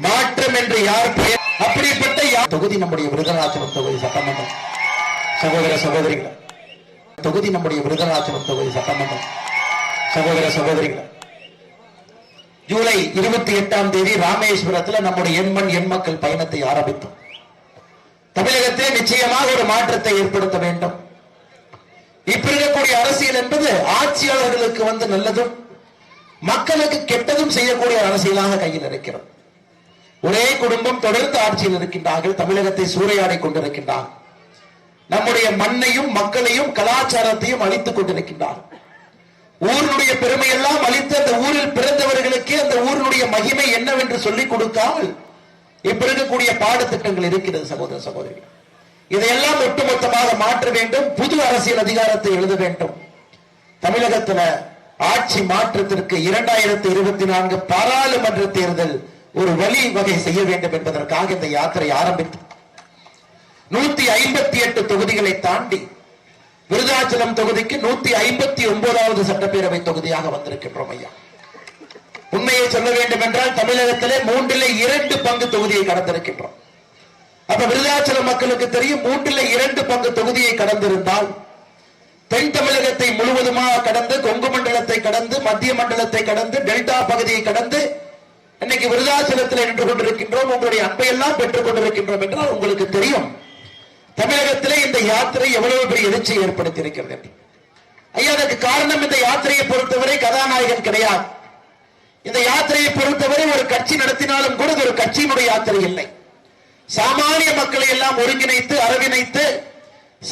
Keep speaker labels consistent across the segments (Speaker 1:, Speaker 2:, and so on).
Speaker 1: மாற்றம் என்று யார் பெயர் அப்படிப்பட்ட தொகுதி நம்முடைய விருதுநகர் தொகுதி சட்டமன்றம். சகோதர சகோதரிகள், தொகுதி நம்முடைய விருதுநகர் தொகுதி சட்டமன்றம். சகோதர சகோதரிகள், ஜூலை 28ஆம் தேதி ராமேஸ்வரத்தில் நம்முடைய எண்மண் எண்மக்கள் பயணத்தை ஆரம்பித்தோம். தமிழகத்தில் நிச்சயமாக ஒரு மாற்றத்தை ஏற்படுத்த வேண்டும். இப்ப இருக்கக்கூடிய அரசியல் என்பது ஆட்சியாளர்களுக்கு நல்லதும் மக்களுக்கு கெட்டதும் செய்யக்கூடிய அரசியலாக கையில் இருக்கிறது. ஒரே குடும்பம் தொடர்ந்து ஆட்சியில் இருக்கின்றார்கள், தமிழகத்தை சூறையாடி கொண்டிருக்கின்றார்கள், நம்முடைய மண்ணையும் மக்களையும் கலாச்சாரத்தையும் அழித்துக் கொண்டிருக்கின்றார்கள். ஊரினுடைய பெருமையெல்லாம் அழித்து அந்த ஊரில் பிறந்தவர்களுக்கே அந்த ஊரினுடைய மகிமை என்னவென்று சொல்லிக் கொடுக்காமல் இப்ப இருக்கக்கூடிய பாடத்திட்டங்கள் இருக்கிறது. சகோதர சகோதரிகள், இதையெல்லாம் ஒட்டுமொத்தமாக மாற்ற வேண்டும். புது அரசியல் அதிகாரத்தை எழுத வேண்டும். தமிழகத்தில் ஆட்சி மாற்றத்திற்கு 2024 பாராளுமன்ற தேர்தல் ஒரு வழி வகை செய்ய வேண்டும் என்பதற்காக இந்த யாத்திரை ஆரம்பித்து 158 தொகுதிகளை தாண்டி விருதாச்சலம் தொகுதிக்கு 159வது சட்டப்பேரவை தொகுதியாக வந்திருக்கின்றோம். ஐயா, உண்மையை சொல்ல வேண்டும் என்றால் தமிழகத்திலே 2 பங்கு தொகுதியை கடந்திருக்கின்றோம். அப்ப விருதாச்சலம் மக்களுக்கு தெரியும், 2 பங்கு தொகுதியை கடந்திருந்தால் தென் தமிழகத்தை முழுவதுமாக கடந்து, கொங்கு மண்டலத்தை கடந்து, மத்திய மண்டலத்தை கடந்து, டெல்டா பகுதியை கடந்து இன்னைக்கு விருதாச்சலத்தில் நின்று கொண்டிருக்கின்றோம். உங்களுடைய அன்பையெல்லாம் பெற்றுக் கொண்டிருக்கின்றோம் என்றால் உங்களுக்கு தெரியும் தமிழகத்திலே இந்த யாத்திரை எவ்வளவு பெரிய எழுச்சி ஏற்படுத்தி இருக்கிறது என்று. ஐயா, அதற்கு காரணம் இந்த யாத்திரையை பொறுத்தவரை கதாநாயகன் கிடையாது. இந்த யாத்திரையை பொறுத்தவரை ஒரு கட்சி நடத்தினாலும் கூட ஒரு கட்சியினுடைய யாத்திரை இல்லை. சாமானிய மக்களை எல்லாம் ஒருங்கிணைத்து அரவணைத்து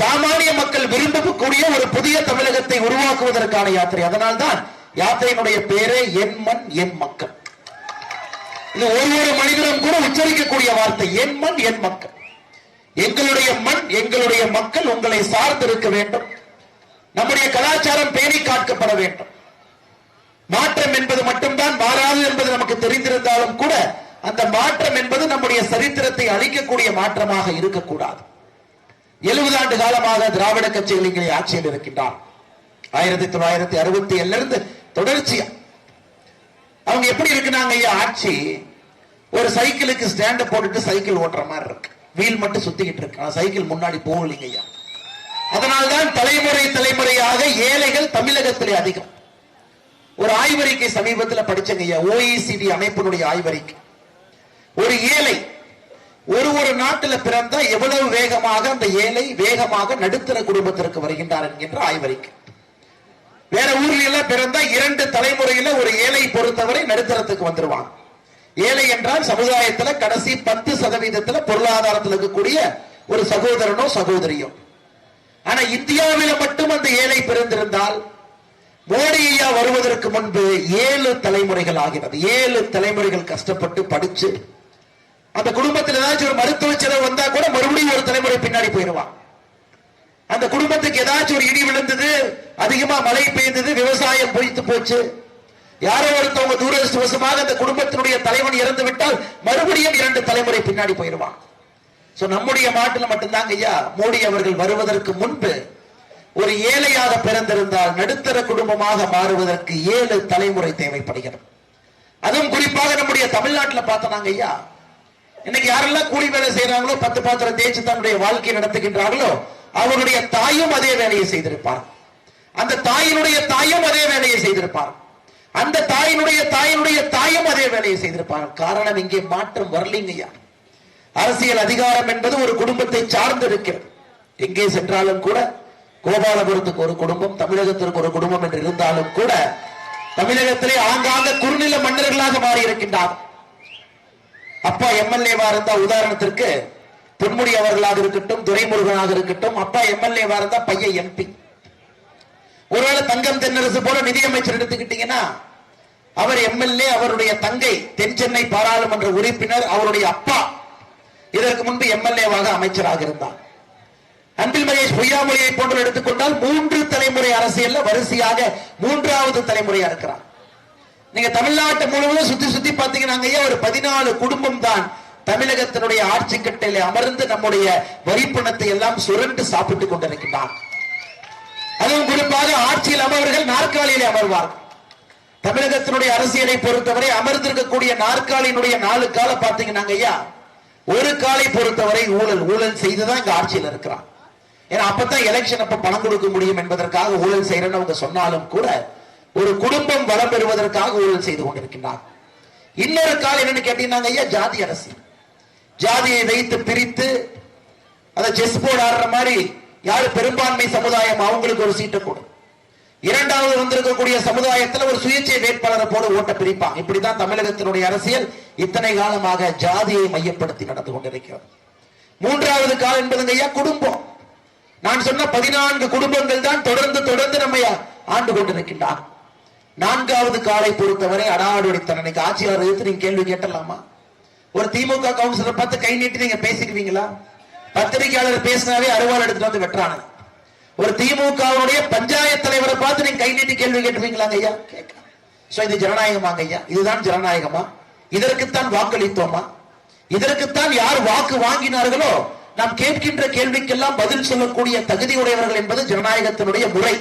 Speaker 1: சாமானிய மக்கள் விரும்பக்கூடிய ஒரு புதிய தமிழகத்தை உருவாக்குவதற்கான யாத்திரை. அதனால்தான் யாத்திரையினுடைய பேரே என் மண் என் மக்கள். இது ஒவ்வொரு மனிதனும் கூட உச்சரிக்கக்கூடிய வார்த்தை, என் மண் என் மக்கள். எங்களுடைய மண் எங்களுடைய மக்கள் உங்களை சார்ந்திருக்க வேண்டும். நம்முடைய கலாச்சாரம் பேணி காக்கப்பட வேண்டும். மாற்றம் என்பது மட்டும்தான் மாறாது என்பது நமக்கு தெரிந்திருந்தாலும் கூட அந்த மாற்றம் என்பது நம்முடைய சரித்திரத்தை அழிக்கக்கூடிய மாற்றமாக இருக்கக்கூடாது. 70 ஆண்டு காலமாக திராவிட கட்சிகள் இங்கே ஆட்சியில் இருக்கின்றார். 1967 இருந்து தொடர்ச்சியா அவங்க எப்படி இருக்குனாங்க ஐயா, ஆட்சி ஒரு சைக்கிளுக்கு ஸ்டாண்ட் போட்டுட்டு சைக்கிள் ஓட்டுற மாதிரி இருக்கு, வீல் மட்டும் சுத்திக்கிட்டு இருக்கு, சைக்கிள் முன்னாடி போகலீங்க ஐயா. அதனால்தான் தலைமுறை தலைமுறையாக ஏழைகள் தமிழகத்திலே அதிகம். ஒரு ஆய்வறிக்கை சமீபத்தில் படிச்சங்க ஐயா, OECD அமைப்பினுடைய ஆய்வறிக்கை. ஒரு ஏழை ஒரு நாட்டில் பிறந்தா எவ்வளவு வேகமாக அந்த ஏழை வேகமாக நடுத்தர குடும்பத்திற்கு வருகின்றார் என்கின்ற ஆய்வறிக்கை. வேற ஊர்ல எல்லாம் பிறந்தா 2 தலைமுறையில ஒரு ஏழை பொறுத்தவரை நடுத்தரத்துக்கு வந்துருவாங்க. ஏழை என்றால் சமுதாயத்தில் கடைசி 10% பொருளாதாரத்தில் இருக்கக்கூடிய ஒரு சகோதரனோ சகோதரியோ. ஆனா இந்தியாவில் மட்டும் அந்த ஏழை பிறந்திருந்தால் மோடி ஐயா வருவதற்கு முன்பு 7 தலைமுறைகள் ஆகிறது. 7 தலைமுறைகள் கஷ்டப்பட்டு படிச்சு அந்த குடும்பத்தில் ஏதாச்சும் ஒரு மருத்துவ செலவு வந்தா கூட மறுபடியும் ஒரு தலைமுறை பின்னாடி போயிடுவான். அந்த குடும்பத்துக்கு ஏதாச்சும் ஒரு இடி விழுந்தது, அதிகமா மழை பெய்தது, விவசாயம் பொய்த்து போச்சு, யாரோ ஒருத்தவங்க தூரதிருஷ்டவசமாக அந்த குடும்பத்தினுடைய தலைவன் இறந்து விட்டால் மறுபடியும் 2 தலைமுறை பின்னாடி போயிடுவான். நம்முடைய நாட்டில் மட்டும்தாங்க ஐயா மோடி அவர்கள் வருவதற்கு முன்பு ஒரு ஏழையாக பிறந்திருந்தால் நடுத்தர குடும்பமாக மாறுவதற்கு 7 தலைமுறை தேவைப்படுகிறது. அதுவும் குறிப்பாக நம்முடைய தமிழ்நாட்டில் பார்த்தனாங்க ஐயா, இன்னைக்கு யாரெல்லாம் கூலி வேலை செய்யறாங்களோ, 10 பாத்திரம் தேய்ச்சி தன்னுடைய வாழ்க்கையை நடத்துகின்றார்களோ அவருடைய தாயும் அதே வேலையை செய்திருப்பார். அந்த தாயினுடைய தாயும் அதே வேலையை செய்திருப்பார். அந்த தாயினுடைய தாயினுடைய தாயும் அதே வேலையை செய்திருப்பார். காரணம், இங்கே மாற்றம் வரலீங்க ஐயா. அரசியல் அதிகாரம் என்பது ஒரு குடும்பத்தை சார்ந்து இருக்கிறது. எங்கே சென்றாலும் கூட கோபாலபுரத்துக்கு ஒரு குடும்பம், தமிழகத்திற்கு ஒரு குடும்பம் என்று இருந்தாலும் கூட தமிழகத்திலே ஆங்காங்க குறுநில மன்னர்களாக மாறி இருக்கின்றார். அப்பா எம்எல்ஏவா இருந்தா, உதாரணத்திற்கு பொன்முடி அவர்களாக இருக்கட்டும், துரைமுருகனாக இருக்கட்டும், அப்பா எம்எல்ஏவா இருந்தா பையன் எம்பி. ஒருவேளை தங்கம் தென்னரசு போல நிதியமைச்சர் எடுத்துக்கிட்டீங்கன்னா அவர் எம்எல்ஏ, அவருடைய தங்கை தென் சென்னை பாராளுமன்ற உறுப்பினர், அவருடைய அப்பா இதற்கு முன்பு எம்எல்ஏவாக அமைச்சராக இருந்தார். அன்பில் மகேஷ் பொய்யாமொழியை போன்று எடுத்துக்கொண்டால் 3 தலைமுறை அரசியல் வரிசையாக 3வது தலைமுறையா இருக்கிறார். நீங்க தமிழ்நாட்டு முழுவதும் சுத்தி சுத்தி பாத்தீங்கன்னா ஒரு 14 குடும்பம் தான் தமிழகத்தினுடைய ஆட்சி கட்டையில அமர்ந்து நம்முடைய வரிப்பணத்தை எல்லாம் சுரண்டு சாப்பிட்டுக் கொண்டிருக்கின்றார். அதுவும் குறிப்பாக ஆட்சியில் அமர்வர்கள் நாற்காலியிலே அமர்வார்கள். தமிழகத்தினுடைய அரசியலை பொறுத்தவரை அமர்ந்திருக்கக்கூடிய நாற்காலியினுடைய 4 காலை பார்த்தீங்கன்னா ஐயா, ஒரு காலை பொறுத்தவரை ஊழல் ஊழல் செய்துதான் இங்க ஆட்சியில் இருக்கிறான். ஏன்னா அப்பதான் எலெக்ஷன் அப்ப பணம் கொடுக்க முடியும் என்பதற்காக ஊழல் செய்யறேன்னு அவங்க சொன்னாலும் கூட ஒரு குடும்பம் வளம் பெறுவதற்காக ஊழல் செய்து கொண்டிருக்கின்றார். இன்னொரு கால் என்னன்னு கேட்டீங்கன்னா ஐயா, ஜாதி அரசியல். ஜாதியை வைத்து பிரித்து அதை செஸ் போர்டு ஆடுற மாதிரி யாரு பெரும்பான்மை சமுதாயம் அவங்களுக்கு ஒரு சீட்டை கொடு, இரண்டாவது வந்திருக்கக்கூடிய சமுதாயத்தில் ஒரு சுயேட்சை வேட்பாளரை போல ஓட்ட பிரிப்பாங்க. இப்படிதான் தமிழகத்தினுடைய அரசியல் இத்தனை காலமாக ஜாதியை மையப்படுத்தி நடந்து கொண்டிருக்கிறது. மூன்றாவது கால் என்பது ஐயா குடும்பம். நான் சொன்ன 14 குடும்பங்கள் தான் தொடர்ந்து தொடர்ந்து நம்ம ஆண்டு கொண்டிருக்கின்றார். 4வது காலை பொறுத்தவரை அடாவடித்தனம். ஆட்சியாளர் எதிர்த்து நீங்க கேள்வி கேட்டலாமா? ஒரு திமுக கவுன்சிலர் பார்த்து கை நீட்டி நீங்க பேசிக்குவீங்களா? பத்திரிகையாளர் பேசினாவே அறுவாள் எடுத்துட்டு வந்து வெட்டுறாங்க. ஒரு திமுகவுடைய பஞ்சாயத்து தலைவரை பார்த்து நீங்க கை நீட்டி கேள்வி கேட்டுவீங்களாங்க ஐயா? கேட்க. இது ஜனநாயகமாங்க ஐயா? இதுதான் ஜனநாயகமா? இதற்குத்தான் வாக்களித்தோமா? இதற்குத்தான் யார் வாக்கு வாங்கினார்களோ நாம் கேட்கின்ற கேள்விக்கெல்லாம் பதில் சொல்லக்கூடிய தகுதியுடையவர்கள் என்பது ஜனநாயகத்தினுடைய முறை.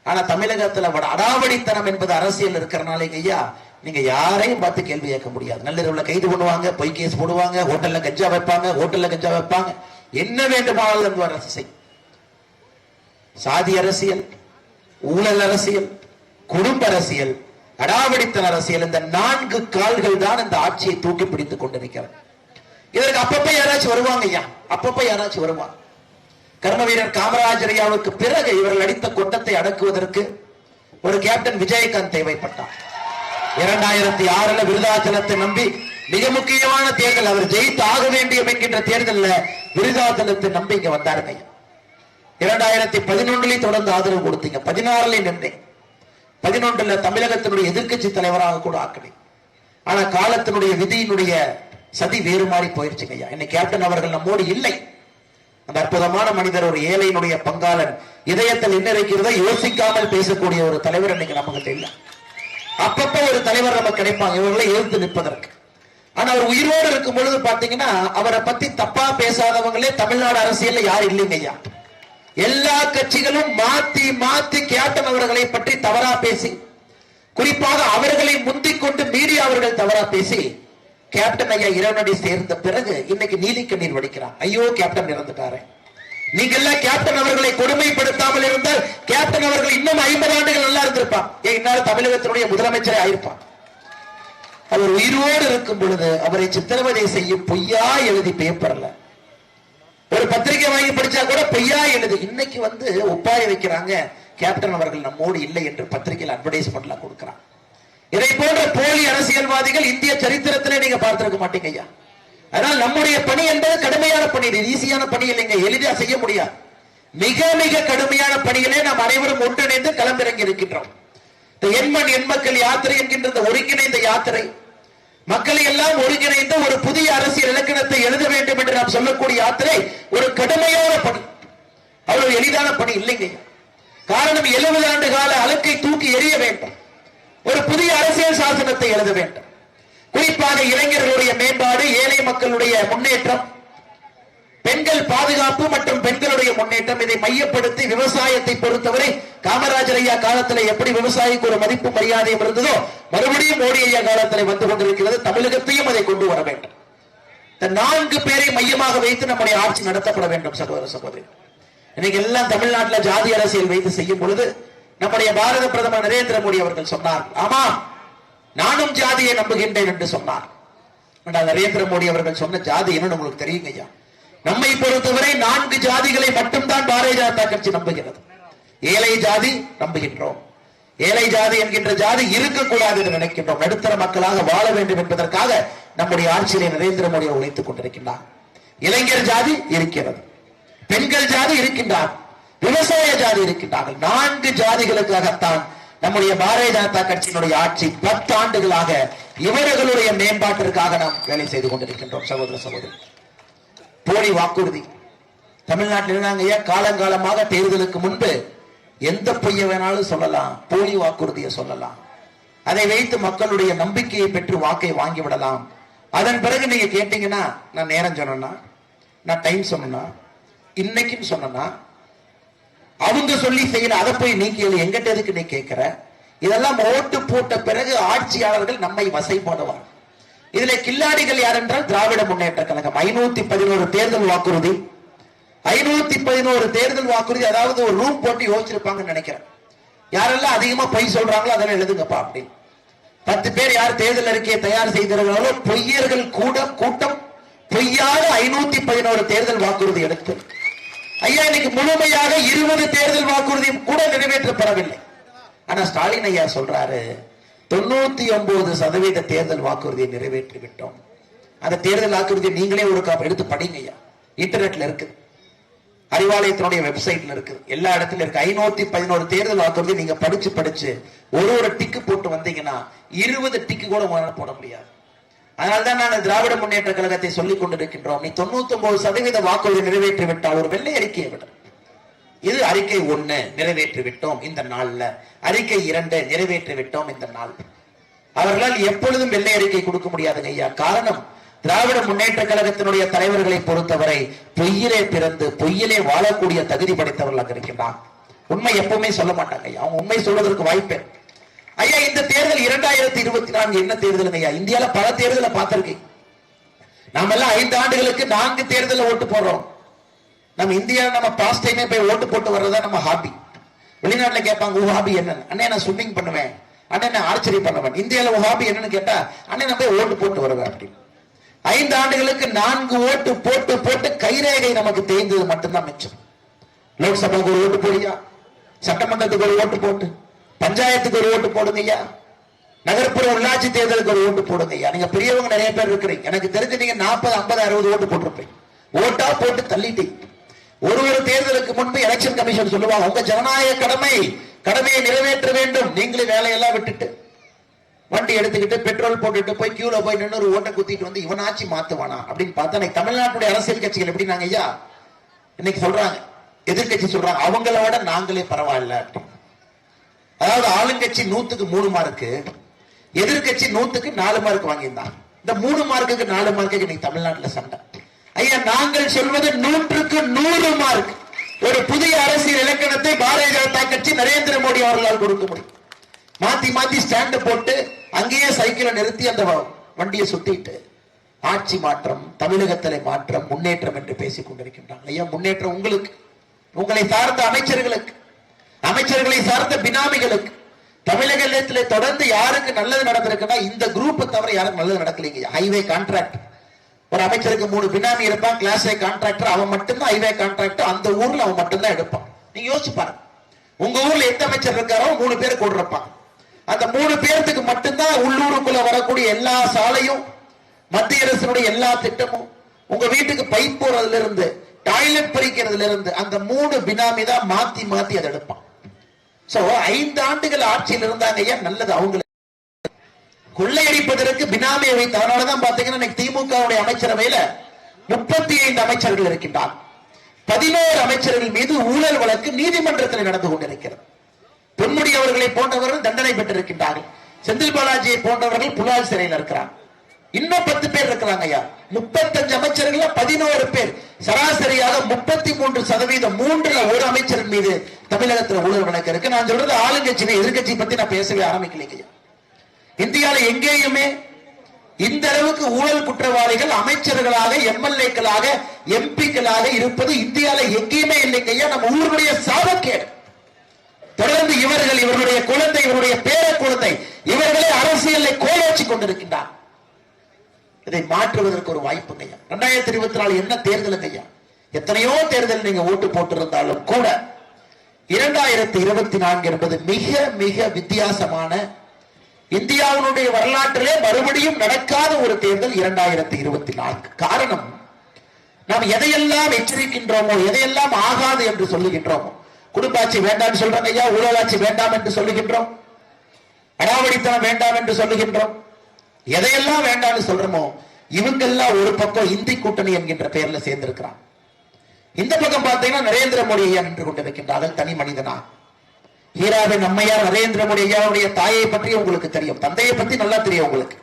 Speaker 1: ஆனா தமிழகத்துல அடாவடித்தனம் என்பது அரசியல் இருக்கிறனால ஐயா, நீங்க யாரையும் பார்த்து கேள்வி கேட்க முடியாது. நள்ளிரவுல கைது பண்ணுவாங்க, பொய் கேஸ் போடுவாங்க, ஹோட்டல்ல கஞ்சா வைப்பாங்க, என்ன வேண்டுமானாலும் அரசு செய். சாதி அரசியல், ஊழல் அரசியல், குடும்ப அரசியல், அடாவடித்தன அரசியல், இந்த 4 கால்கள் தான் இந்த ஆட்சியை தூக்கி பிடித்துக் கொண்டிருக்கிறது. இதற்கு அப்பப்ப யாராச்சும் வருவாங்க ஐயா, அப்பப்ப யாராச்சும் வருவாங்க. கர்ம வீரர் காமராஜர் ஐயாவுக்கு பிறகு இவர்கள் அடித்த கொட்டத்தை அடக்குவதற்கு ஒரு கேப்டன் விஜயகாந்த் தேவைப்பட்டார். 2006 விருதாச்சலத்தை நம்பி மிக முக்கியமான தேர்தல், அவர் ஜெயித்து ஆக வேண்டிய என்கின்ற தேர்தலில் விருதாச்சலத்தை நம்பி இங்க வந்தாருங்க. 2011 தொடர்ந்து ஆதரவு கொடுத்தீங்க, 16 நின்றேன், 11 தமிழகத்தினுடைய எதிர்கட்சி தலைவராக கூட ஆக்கினேன். ஆனா காலத்தினுடைய விதியினுடைய சதி வேறு மாறி போயிருச்சுங்க ஐயா. இன்னைக்கு கேப்டன் அவர்கள் நம்மோடு இல்லை. அந்த அற்புதமான மனிதர், ஒரு ஏழையினுடைய பங்காளன், இதயத்தில் என்ன இருக்கிறதோ யோசிக்காமல் பேசக்கூடிய ஒரு தலைவர் இன்னைக்கு நம்ம கிட்ட இல்ல. அப்பப்ப ஒரு தலைவர் நமக்கு கிடைப்பாங்க இவர்களை எதிர்த்து நிற்பதற்கு. ஆனா அவர் உயிரோடு இருக்கும் பொழுது பாத்தீங்கன்னா அவரை பத்தி தப்பா பேசாதவங்களே தமிழ்நாடு அரசியல்ல யார் இல்லைங்க ஐயா. எல்லா கட்சிகளும் மாத்தி மாத்தி கேப்டன் அவர்களை பற்றி தவறா பேசி, குறிப்பாக அவர்களை முந்திக் கொண்டு மீறி அவர்கள் தவறா பேசி கேப்டன் ஐயா இறைவனடி சேர்ந்த பிறகு இன்னைக்கு நீலி கண்ணீர் வடிக்கிறான். ஐயோ கேப்டன் இறந்துட்டாரு. நீங்க எல்லாம் கேப்டன் அவர்களை கொடுமைப்படுத்தாமல் இருந்தால் கேப்டன் அவர்கள் இன்னும் 50 ஆண்டுகள் நல்லா இருந்திருப்பான். இந்நாள் தமிழகத்தினுடைய முதலமைச்சரே ஆயிருப்பான். அவர் உயிரோடு இருக்கும் பொழுது அவரை சித்திரவதை செய்யும் பொய்யா எழுதி பேப்பர்ல ஒரு பத்திரிகை வாங்கி படிச்சா கூட பொய்யா எழுதி இன்னைக்கு ஒப்பாரி வைக்கிறாங்க, கேப்டன் அவர்கள் நம்மோடு இல்லை என்று பத்திரிகையில் அட்வர்டைஸ்மெண்ட்ல கொடுக்கிறான். இதை போன்ற போலி அரசியல்வாதிகள் இந்திய சரித்திரத்திலே நீங்க பார்த்திருக்க மாட்டீங்க ஐயா. அதனால் நம்முடைய பணி என்பது கடுமையான பணி, ஈஸியான பணி இல்லைங்க, எளிதா செய்ய முடியாது. மிக மிக கடுமையான பணிகளே நாம் அனைவரும் ஒன்றிணைந்து களமிறங்கி இருக்கின்றோம். எண்மண் எண்மக்கள் யாத்திரை என்கின்ற ஒருங்கிணைந்த யாத்திரை, மக்களை எல்லாம் ஒருங்கிணைந்து ஒரு புதிய அரசியல் இலக்கணத்தை எழுத வேண்டும் என்று நாம் சொல்லக்கூடிய யாத்திரை ஒரு கடுமையான பணி, அவ்வளவு எளிதான பணி இல்லைங்க. காரணம் 70 ஆண்டு கால அழுக்கை தூக்கி எறிய வேண்டும், ஒரு புதிய அரசியல் சாசனத்தை எழுத வேண்டும். குறிப்பாக இளைஞர்களுடைய மேம்பாடு, ஏழை மக்களுடைய முன்னேற்றம், பெண்கள் பாதுகாப்பு மற்றும் பெண்களுடைய முன்னேற்றம், இதை மையப்படுத்தி விவசாயத்தை பொறுத்தவரை காமராஜர் ஐயா காலத்தில் எப்படி விவசாயிக்கு ஒரு மதிப்பு மரியாதையும் இருந்ததோ மறுபடியும் மோடி ஐயா காலத்தில் வந்து கொண்டிருக்கிறது. தமிழகத்தையும் அதை கொண்டு வர வேண்டும். இந்த 4 பேரை மையமாக வைத்து நம்முடைய ஆட்சி நடத்தப்பட வேண்டும். சகோதர சகோதரி, இன்னைக்கு எல்லாம் தமிழ்நாட்டில் ஜாதி அரசியல் வைத்து செய்யும் பொழுது நம்முடைய பாரத பிரதமர் நரேந்திர மோடி அவர்கள் சொன்னார், ஆமா நானும் ஜாதியை நம்புகின்றேன் என்று சொன்னார். நரேந்திர மோடி அவர்கள் சொன்ன ஜாதி என்னன்னு உங்களுக்கு தெரியுங்க ஐயா. நம்மை பொறுத்தவரை 4 ஜாதிகளை மட்டும்தான் பாரதிய ஜனதா கட்சி நம்புகிறது. ஏழை ஜாதி நம்புகின்றோம், ஏழை ஜாதி என்கின்ற ஜாதி இருக்கக்கூடாது என்று நினைக்கின்றோம். நடுத்தர மக்களாக வாழ வேண்டும் என்பதற்காக நம்முடைய ஆட்சியிலே நரேந்திர மோடி உழைத்துக் கொண்டிருக்கின்றார். இளைஞர் ஜாதி இருக்கிறது, பெண்கள் ஜாதி இருக்கின்றார், விவசாய ஜாதி இருக்கின்றார்கள். 4 ஜாதிகளுக்காகத்தான் நம்முடைய பாரதிய ஜனதா கட்சியினுடைய ஆட்சி 10 ஆண்டுகளாக இவர்களுடைய மேம்பாட்டிற்காக நாம் வேலை செய்து கொண்டிருக்கின்றோம். சகோதர சகோதரி, போலி வாக்குறுதி தமிழ்நாட்டில் இருந்தாங்க. காலங்காலமாக தேர்தலுக்கு முன்பு எந்த பொய்ய வேணாலும் சொல்லலாம், போலி வாக்குறுதியை சொல்லலாம், அதை வைத்து மக்களுடைய நம்பிக்கையை பெற்று வாக்கை வாங்கி விடலாம். அதன் பிறகு நீங்க கேட்டீங்கன்னா நான் நேரம் சொன்னா, நான் டைம் சொன்னா, இன்னைக்குன்னு சொன்னா அவங்க சொல்லி செய்யல, அதை போய் நீ கேளு, எங்கிட்ட எதுக்கு நீ கேட்கிற, இதெல்லாம் ஓட்டு போட்ட பிறகு ஆட்சியாளர்கள் நம்மை வசைப்பாடுவார். இதுல கில்லாடிகள் யார் என்றால் திராவிட முன்னேற்ற கழகம். 511 தேர்தல் வாக்குறுதி, 511 தேர்தல் வாக்குறுதி. அதாவது ஒரு ரூம் போட்டு யோசிச்சிருப்பாங்கன்னு நினைக்கிறேன். யாரெல்லாம் அதிகமா பொய் சொல்றாங்களோ அதெல்லாம் எழுதுங்கப்பா அப்படி. 10 பேர் யார் தேர்தல் அறிக்கையை தயார் செய்திருக்கிறார்களோ பொய்யர்கள் கூட்டம் பொய்யாக 511 தேர்தல் வாக்குறுதி எடுத்து ஐயா இன்னைக்கு முழுமையாக 20 தேர்தல் வாக்குறுதி கூட நிறைவேற்றப்படவில்லை. ஆனா ஸ்டாலின் ஐயா சொல்றாரு 99% தேர்தல் வாக்குறுதியை நிறைவேற்றி விட்டோம். அந்த தேர்தல் வாக்குறுதியை நீங்களே ஒரு எடுத்து படிங்க ஐயா. இன்டர்நெட்ல இருக்கு, அறிவாலயத்தினுடைய வெப்சைட்ல இருக்கு, எல்லா இடத்துல இருக்கு. 511 தேர்தல் வாக்குறுதி நீங்க படிச்சு ஒரு டிக்கு போட்டு வந்தீங்கன்னா 20 டிக்கு கூட போட முடியாது. அதனால்தான் நாங்கள் திராவிட முன்னேற்ற கழகத்தை சொல்லிக் கொண்டிருக்கின்றோம். நீ 99% வாக்குறுதி நிறைவேற்றி விட்டால் ஒரு வெள்ளை அறிக்கையை விட. இது அறிக்கை 1 நிறைவேற்றி விட்டோம் இந்த நாள்ல, அறிக்கை 2 நிறைவேற்றி விட்டோம் இந்த நாள். அவர்களால் எப்பொழுதும் வெள்ளை அறிக்கை கொடுக்க முடியாதுங்க ஐயா. காரணம், திராவிட முன்னேற்ற கழகத்தினுடைய தலைவர்களை பொறுத்தவரை பொய்யிலே பிறந்து பொய்யிலே வாழக்கூடிய தகுதி படைத்தவர்களாக இருக்கின்றான். உண்மை எப்பவுமே சொல்ல மாட்டாங்க ஐயா. அவங்க உண்மை சொல்வதற்கு வாய்ப்பு ஐயா. இந்த தேர்தல் 2024 என்ன தேர்தலுங்க ஐயா? இந்தியால பல தேர்தலை பார்த்திருக்கீங்க. நாம எல்லாம் 5 ஆண்டுகளுக்கு 4 தேர்தல ஓட்டு போடுறோம். நம்ம இந்தியா நம்ம பாஸ்ட் டைமே போய் ஓட்டு போட்டு வர்றதா நம்ம ஹாபி. வெளிநாட்டுல கேட்பாங்க உன் ஹாபி என்னன்னு. அண்ணே நான் ஸ்விம்மிங் பண்ணுவேன், அண்ணே நான் ஆர்ச்சரி பண்ணுவேன். இந்தியால உன் ஹாபி என்னன்னு கேட்டா அண்ணே நான் போய் ஓட்டு போட்டு வருவேன் அப்படி. 5 ஆண்டுகளுக்கு 4 ஓட்டு போட்டு கைரேகை நமக்கு தேய்ந்தது மட்டும்தான் மிச்சம். லோக்சபாவுக்கு ஒரு ஓட்டு போடியா, சட்டமன்றத்துக்கு ஒரு ஓட்டு போட்டு, பஞ்சாயத்துக்கு ஒரு ஓட்டு போடுங்க ஐயா, நகர்ப்புற உள்ளாட்சி தேர்தலுக்கு ஒரு ஓட்டு போடுங்க ஐயா. நீங்க பெரியவங்க நிறைய பேர் இருக்கிறீங்க. எனக்கு தெரிஞ்சு நீங்க 40, 50, 60 ஓட்டு போட்டிருப்பீங்க. ஓட்டா போட்டு தள்ளிட்டீங்க. ஒரு தேர்தலுக்கு முன்பு எலெக்ஷன் கமிஷன் சொல்லுவாங்க உங்க ஜனநாயக கடமையை நிறைவேற்ற வேண்டும். நீங்களே வேலையெல்லாம் விட்டுட்டு வண்டி எடுத்துக்கிட்டு பெட்ரோல் போட்டுட்டு போய் கியூல போய் நின்று ஒரு ஓட்டை குத்திட்டு வந்து இவனாச்சு மாத்துவானா அப்படின்னு பார்த்தா தமிழ்நாட்டுடைய அரசியல் கட்சிகள் எப்படி நாங்க ஐயா இன்னைக்கு சொல்றாங்க, எதிர்கட்சி சொல்றாங்க அவங்களோட நாங்களே பரவாயில்ல. அதாவது ஆளுங்கட்சி 100க்கு 3 மார்க்கு, எதிர்கட்சி 100க்கு 4 மார்க் வாங்கியிருந்தாங்க. இந்த 3 மார்க்குக்கு 4 மார்க்குக்கு இன்னைக்கு தமிழ்நாட்டில் சண்டை ஐயா. நாங்கள் சொல்வது 100க்கு 100 மார்க். ஒரு புதிய அரசியல் இலக்கணத்தை பாரதிய ஜனதா கட்சி நரேந்திர மோடி அவர்களால் கொடுக்க முடியும். மாத்தி ஸ்டாண்ட் போட்டு அங்கேயே சைக்கிளை நிறுத்தி அந்த வண்டியை சுத்திட்டு ஆட்சி மாற்றம், தமிழகத்திலே மாற்றம், முன்னேற்றம் என்று பேசிக் கொண்டிருக்கின்றாங்க ஐயா. முன்னேற்றம் உங்களுக்கு, உங்களை சார்ந்த அமைச்சர்களுக்கு, அமைச்சர்களை சார்ந்த பினாமிகளுக்கு. தமிழகத்திலே தொடர்ந்து யாருக்கு நல்லது நடந்திருக்குன்னா இந்த குரூப் தவிர யாருக்கு நல்லது நடக்கலைங்க. ஹைவே கான்ட்ராக்ட் ஒரு அமைச்சருக்கு 3 பினாமி இருப்பான். கிளாஸ் ஏ கான்ட்ராக்டர் அவன் மட்டும்தான் ஹைவே கான்ட்ராக்டர். அந்த ஊர்ல அவன் மட்டும்தான் எடுப்பான். நீங்க யோசிச்சு பாருங்க, உங்க ஊர்ல எந்த அமைச்சர் இருக்காரோ 3 பேர் கூட இருப்பான். அந்த 3 பேருக்கு மட்டும்தான் உள்ளூருக்குள்ள வரக்கூடிய எல்லா சாலையும், மத்திய அரசினுடைய எல்லா திட்டமும், உங்க வீட்டுக்கு பைப் போறதுல இருந்து டாய்லெட் பறிக்கிறதுல இருந்து அந்த 3 பினாமி தான் மாத்தி அதை எடுப்பான். சோ 5 ஆண்டுகள் ஆட்சியில் இருந்தாங்க ஐயா. நல்லது, அவங்களுக்கு கொள்ளையடிப்பதற்கு பினாமியை வைத்து. அதனாலதான் பாத்தீங்கன்னா திமுக அமைச்சரவையில 35 அமைச்சர்கள் இருக்கின்றார். 11 அமைச்சர்கள் மீது ஊழல் வழக்கு நீதிமன்றத்தில் நடந்து கொண்டிருக்கிறது. பொன்முடி அவர்களை போன்றவர்கள் தண்டனை பெற்றிருக்கின்றார்கள். செந்தில் பாலாஜியை போன்றவர்கள் புலால் சிறையில் இருக்கிறார். இன்னும் 10 பேர் இருக்கிறாங்க ஐயா. 35 அமைச்சர்கள் 11 பேர், சராசரியாக 33%. 3ல் 1 அமைச்சர் மீது தமிழகத்தில் ஊழல் வழக்கு இருக்கு. நான் சொல்றது ஆளுங்கட்சி, எதிர்கட்சி பத்தி நான் பேசவே ஆரம்பிக்கலைங்க. இந்தியாவில எங்கேயுமே இந்த அளவுக்கு ஊழல் குற்றவாளிகள் அமைச்சர்களாக, எம்எல்ஏக்களாக, எம்பிக்களாக இருப்பது இந்தியாவில எங்கேயுமே இல்லைங்க ஐயா. நம்ம ஊருடைய சாபக்கேடு. தொடர்ந்து இவர்கள், இவருடைய குழந்தை, இவருடைய பேர குழந்தை, இவர்களே அரசியலை கோலோச்சி கொண்டிருக்கின்றார். இதை மாற்றுவதற்கு ஒரு வாய்ப்பு ஐயா. 2024 என்ன தேர்தலுங்க ஐயா? எத்தனையோ தேர்தல் நீங்க ஓட்டு போட்டிருந்தாலும் கூட 2024 என்பது மிக மிக வித்தியாசமான, இந்தியாவினுடைய வரலாற்றிலே மறுபடியும் நடக்காத ஒரு தேர்தல் 2024. காரணம், நாம் எதையெல்லாம் எச்சரிக்கின்றோமோ, எதையெல்லாம் ஆகாது என்று சொல்லுகின்றோமோ, குடும்பாட்சி வேண்டாம் சொல்றாங்க ஐயா, ஊழலாட்சி வேண்டாம் என்று சொல்லுகின்றோம், அடாவடித்தனம் வேண்டாம் என்று சொல்லுகின்றோம், எதையெல்லாம் வேண்டாம்னு சொல்றோமோ இவங்கெல்லாம் ஒரு பக்கம் இந்தி கூட்டணி என்கின்ற பெயர்ல சேர்ந்திருக்கிறான். இந்த பக்கம் பார்த்தீங்கன்னா நரேந்திர மோடி ஐயா நின்று கொண்டிருக்கின்றார்கள் தனி மனிதனா. ஹீராவின் அம்மையார் நரேந்திர மோடி ஐயாவுடைய தாயை பற்றி உங்களுக்கு தெரியும், தந்தையை பத்தி நல்லா தெரியும் உங்களுக்கு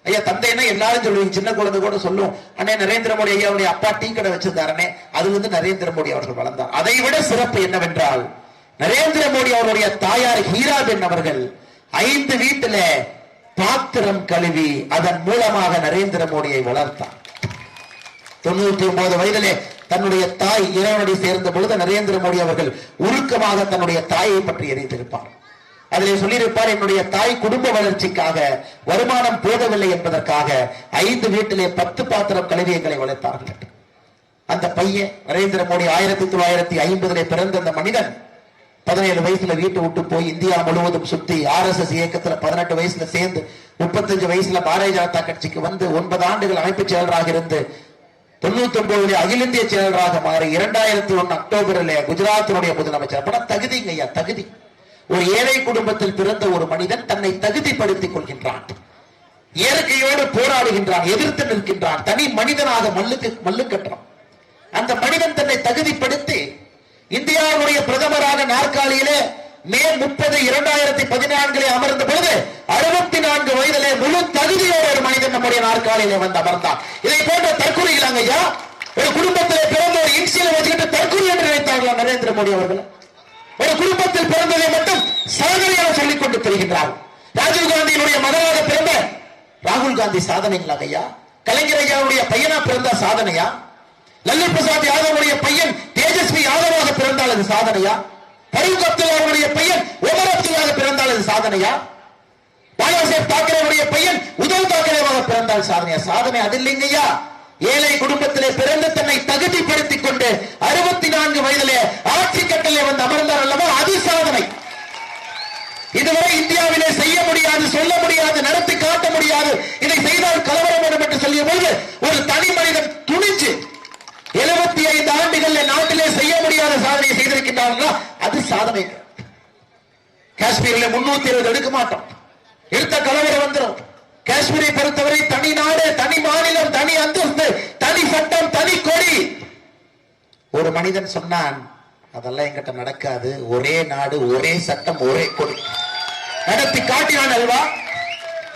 Speaker 1: ஐயா. தந்தைன்னா எல்லாரும் சொல்லுவீங்க, சின்ன குழந்தை கூட சொல்லும், அண்ணே நரேந்திர மோடி ஐயாவுடைய அப்பா டீ கடை வச்சிருந்தாருனே, அது நரேந்திர மோடி அவர்கள் வளர்ந்தார். அதை விட சிறப்பு என்னவென்றால் நரேந்திர மோடி அவருடைய தாயார் ஹீராபென் அவர்கள் 5 வீட்டுல பாத்திரம் கழுவி அதன் மூலமாக நரேந்திர மோடியை வளர்த்தார். 99 வயதிலே தன்னுடைய தாய் இறைவனடி சேர்ந்த பொழுது நரேந்திர மோடி அவர்கள் உருக்கமாக தன்னுடைய தாயை பற்றி எரிந்திருப்பார். அதிலே சொல்லியிருப்பார், என்னுடைய தாய் குடும்ப வளர்ச்சிக்காக வருமானம் போதவில்லை என்பதற்காக 5 வீட்டிலே 10 பாத்திரம் கழுவி எங்களை வளர்த்தார்கள். அந்த பையன் நரேந்திர மோடி 1950 பிறந்த அந்த மனிதன் 17 வயசுல வீட்டை விட்டு போய் இந்தியா முழுவதும் சுத்தி RSS இயக்கத்துல 18 வயசுல சேர்ந்து 35 வயசுல பாரதிய ஜனதா கட்சிக்கு வந்து 9 ஆண்டுகள் அமைப்பு செயலராக இருந்து 99 அகில இந்திய செயலராக மாறி 2001 அக்டோபரில் குஜராத்தினுடைய முதலமைச்சர். அப்ப தகுதிங்க ஐயா, தகுதி. ஒரு ஏழை குடும்பத்தில் பிறந்த ஒரு மனிதன் தன்னை தகுதிப்படுத்திக் கொள்கின்றான், இயற்கையோடு போராடுகின்றான், எதிர்த்து நிற்கின்றான், தனி மனிதனாக மல்லு கட்டுறான். அந்த மனிதன் தன்னை தகுதிப்படுத்தி இந்தியாவுடைய பிரதமராக நாற்காலியிலே மே 30, 2014 அமர்ந்த பொழுது 64 வயதிலே முழு தகுதியோடு ஒரு மனிதன் நம்முடைய நாற்காலியிலே வந்து அமர்ந்தான். இதை போன்ற தற்கொலைகளாங்க ஐயா. ஒரு குடும்பத்தில் பிறந்த ஒரு இன்சியலை வச்சுக்கிட்டு தற்கொலை என்று நினைத்தார்களா நரேந்திர மோடி அவர்கள்? ஒரு குடும்பத்தில் பிறந்ததை மட்டும் சாதனையாக சொல்லிக் கொண்டு தெரிகின்றார். ராஜீவ் காந்தியினுடைய மகனாக பிறந்த ராகுல் காந்தி சாதனைங்களாங்க ஐயா. கலைஞர் ஐயாவுடைய பையனா பிறந்த சாதனையா? லல்லு பிரசாத் யாதவனுடைய பையன் தேஜஸ்வி யாதவாக பிறந்தால் அது சாதனையா? பரூக் அப்துல்லாவுடைய பையன் உமர் அப்துல்லாக பிறந்தால் அது சாதனையா? பாலாசாஹேப் தாக்கரேவுடைய பையன் உத்தவ் தாக்கரேவாக பிறந்தால் சாதனையா? சாதனை அது இல்லைங்கய்யா. ஏழை குடும்பத்திலே பிறந்து தன்னை தகுதிப்படுத்திக் கொண்டு 64 வயதிலே ஆட்சி கட்டளை வந்து அமர்ந்தார் அல்லவா, அது சாதனை. இதுவரை இந்தியாவிலே செய்ய முடியாது, சொல்ல முடியாது, நடத்தி காட்ட முடியாது, இதை செய்தால் கலவரம் வரும் என்று சொல்லிய பொழுது ஒரு தனி மனிதன் துணிச்சு 75 ஆண்டுகள் நாட்டிலே செய்ய முடியாத சாதனையை செய்திருக்கின்றார்களா, அது சாதனை. காஷ்மீரில் 320 எடுக்க மாட்டோம், எடுத்த கலவரம் வந்துடும். காஷ்மீரை பொறுத்தவரை தனி நாடு, தனி மாநிலம், தனி அந்தஸ்து, தனி சட்டம், தனி கொடி. ஒரு மனிதன் சொன்னான், அதெல்லாம் என்கிட்ட நடக்காது, ஒரே நாடு, ஒரே சட்டம், ஒரே கொடி. நடத்தி காட்டினான் அல்வா.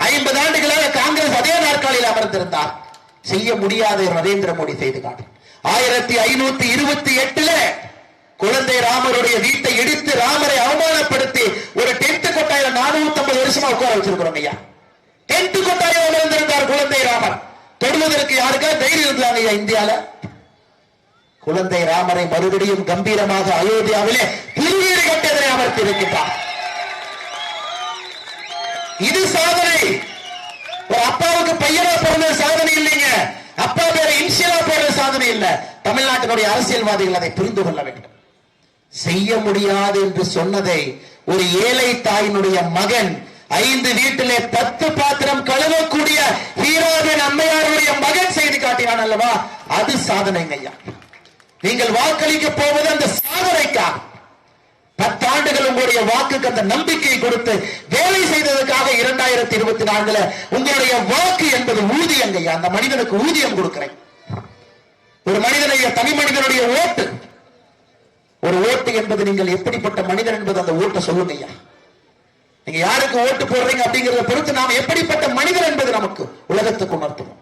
Speaker 1: 50 ஆண்டுகளாக காங்கிரஸ் அதே நாற்காலியில் அமர்ந்திருந்தார். செய்ய முடியாத நரேந்திர மோடி செய்து காட்டு. 1528 குழந்தை ராமருடைய வீட்டை இடித்து ராமரை அவமானப்படுத்தி ஒரு டென்ட் கொட்டாயில 450 வருஷமா உட்கார வச்சிருக்கிறோம் ஐயா. டென்ட் கொட்டாயில அமர்ந்திருந்தார் குழந்தை ராமர். தொடுவதற்கு யாருக்கா தைரியம் இருந்தாங்க ஐயா இந்தியால? குழந்தை ராமரை மறுபடியும் கம்பீரமாக அயோத்தியாவிலே திருவீடு கட்டியதனை அமர்த்தி இருக்கின்றார். இது சாதனை. ஒரு அப்பாவுக்கு பையனா பிறந்த சாதனை இல்லைங்க, அப்பா பேரை இன்சியலா போடுற சாதனை இல்ல. தமிழ்நாட்டினுடைய அரசியல்வாதிகள் அதை புரிந்து கொள்ள வேண்டும். செய்ய முடியாது என்று சொன்னதை ஒரு ஏழை தாயினுடைய மகன் 5 வீட்டிலே 10 பாத்திரம் கழுவக்கூடிய ஹீரோவின் அம்மையாருடைய மகன் செய்து காட்டினான் அல்லவா, அது சாதனைங்க ஐயா. நீங்கள் வாக்களிக்க போவது அந்த சாதனைக்காக. 10 ஆண்டுகள் உங்களுடைய வாக்குக்கு அந்த நம்பிக்கை கொடுத்து வேலை செய்ததற்காக 2024 உங்களுடைய வாக்கு என்பது ஊதியம் ஐயா. அந்த மனிதனுக்கு ஊதியம் கொடுக்கிறேன். ஒரு மனிதனுடைய தனி மனிதனுடைய ஓட்டு, ஒரு ஓட்டு என்பது நீங்கள் எப்படிப்பட்ட மனிதன் என்பது அந்த ஓட்டை சொல்லுங்க ஐயா. நீங்க யாருக்கு ஓட்டு போடுறீங்க அப்படிங்கறத பொறுத்து நாம் எப்படிப்பட்ட மனிதன் என்பது நமக்கு உலகத்துக்கு உணர்த்தணும்.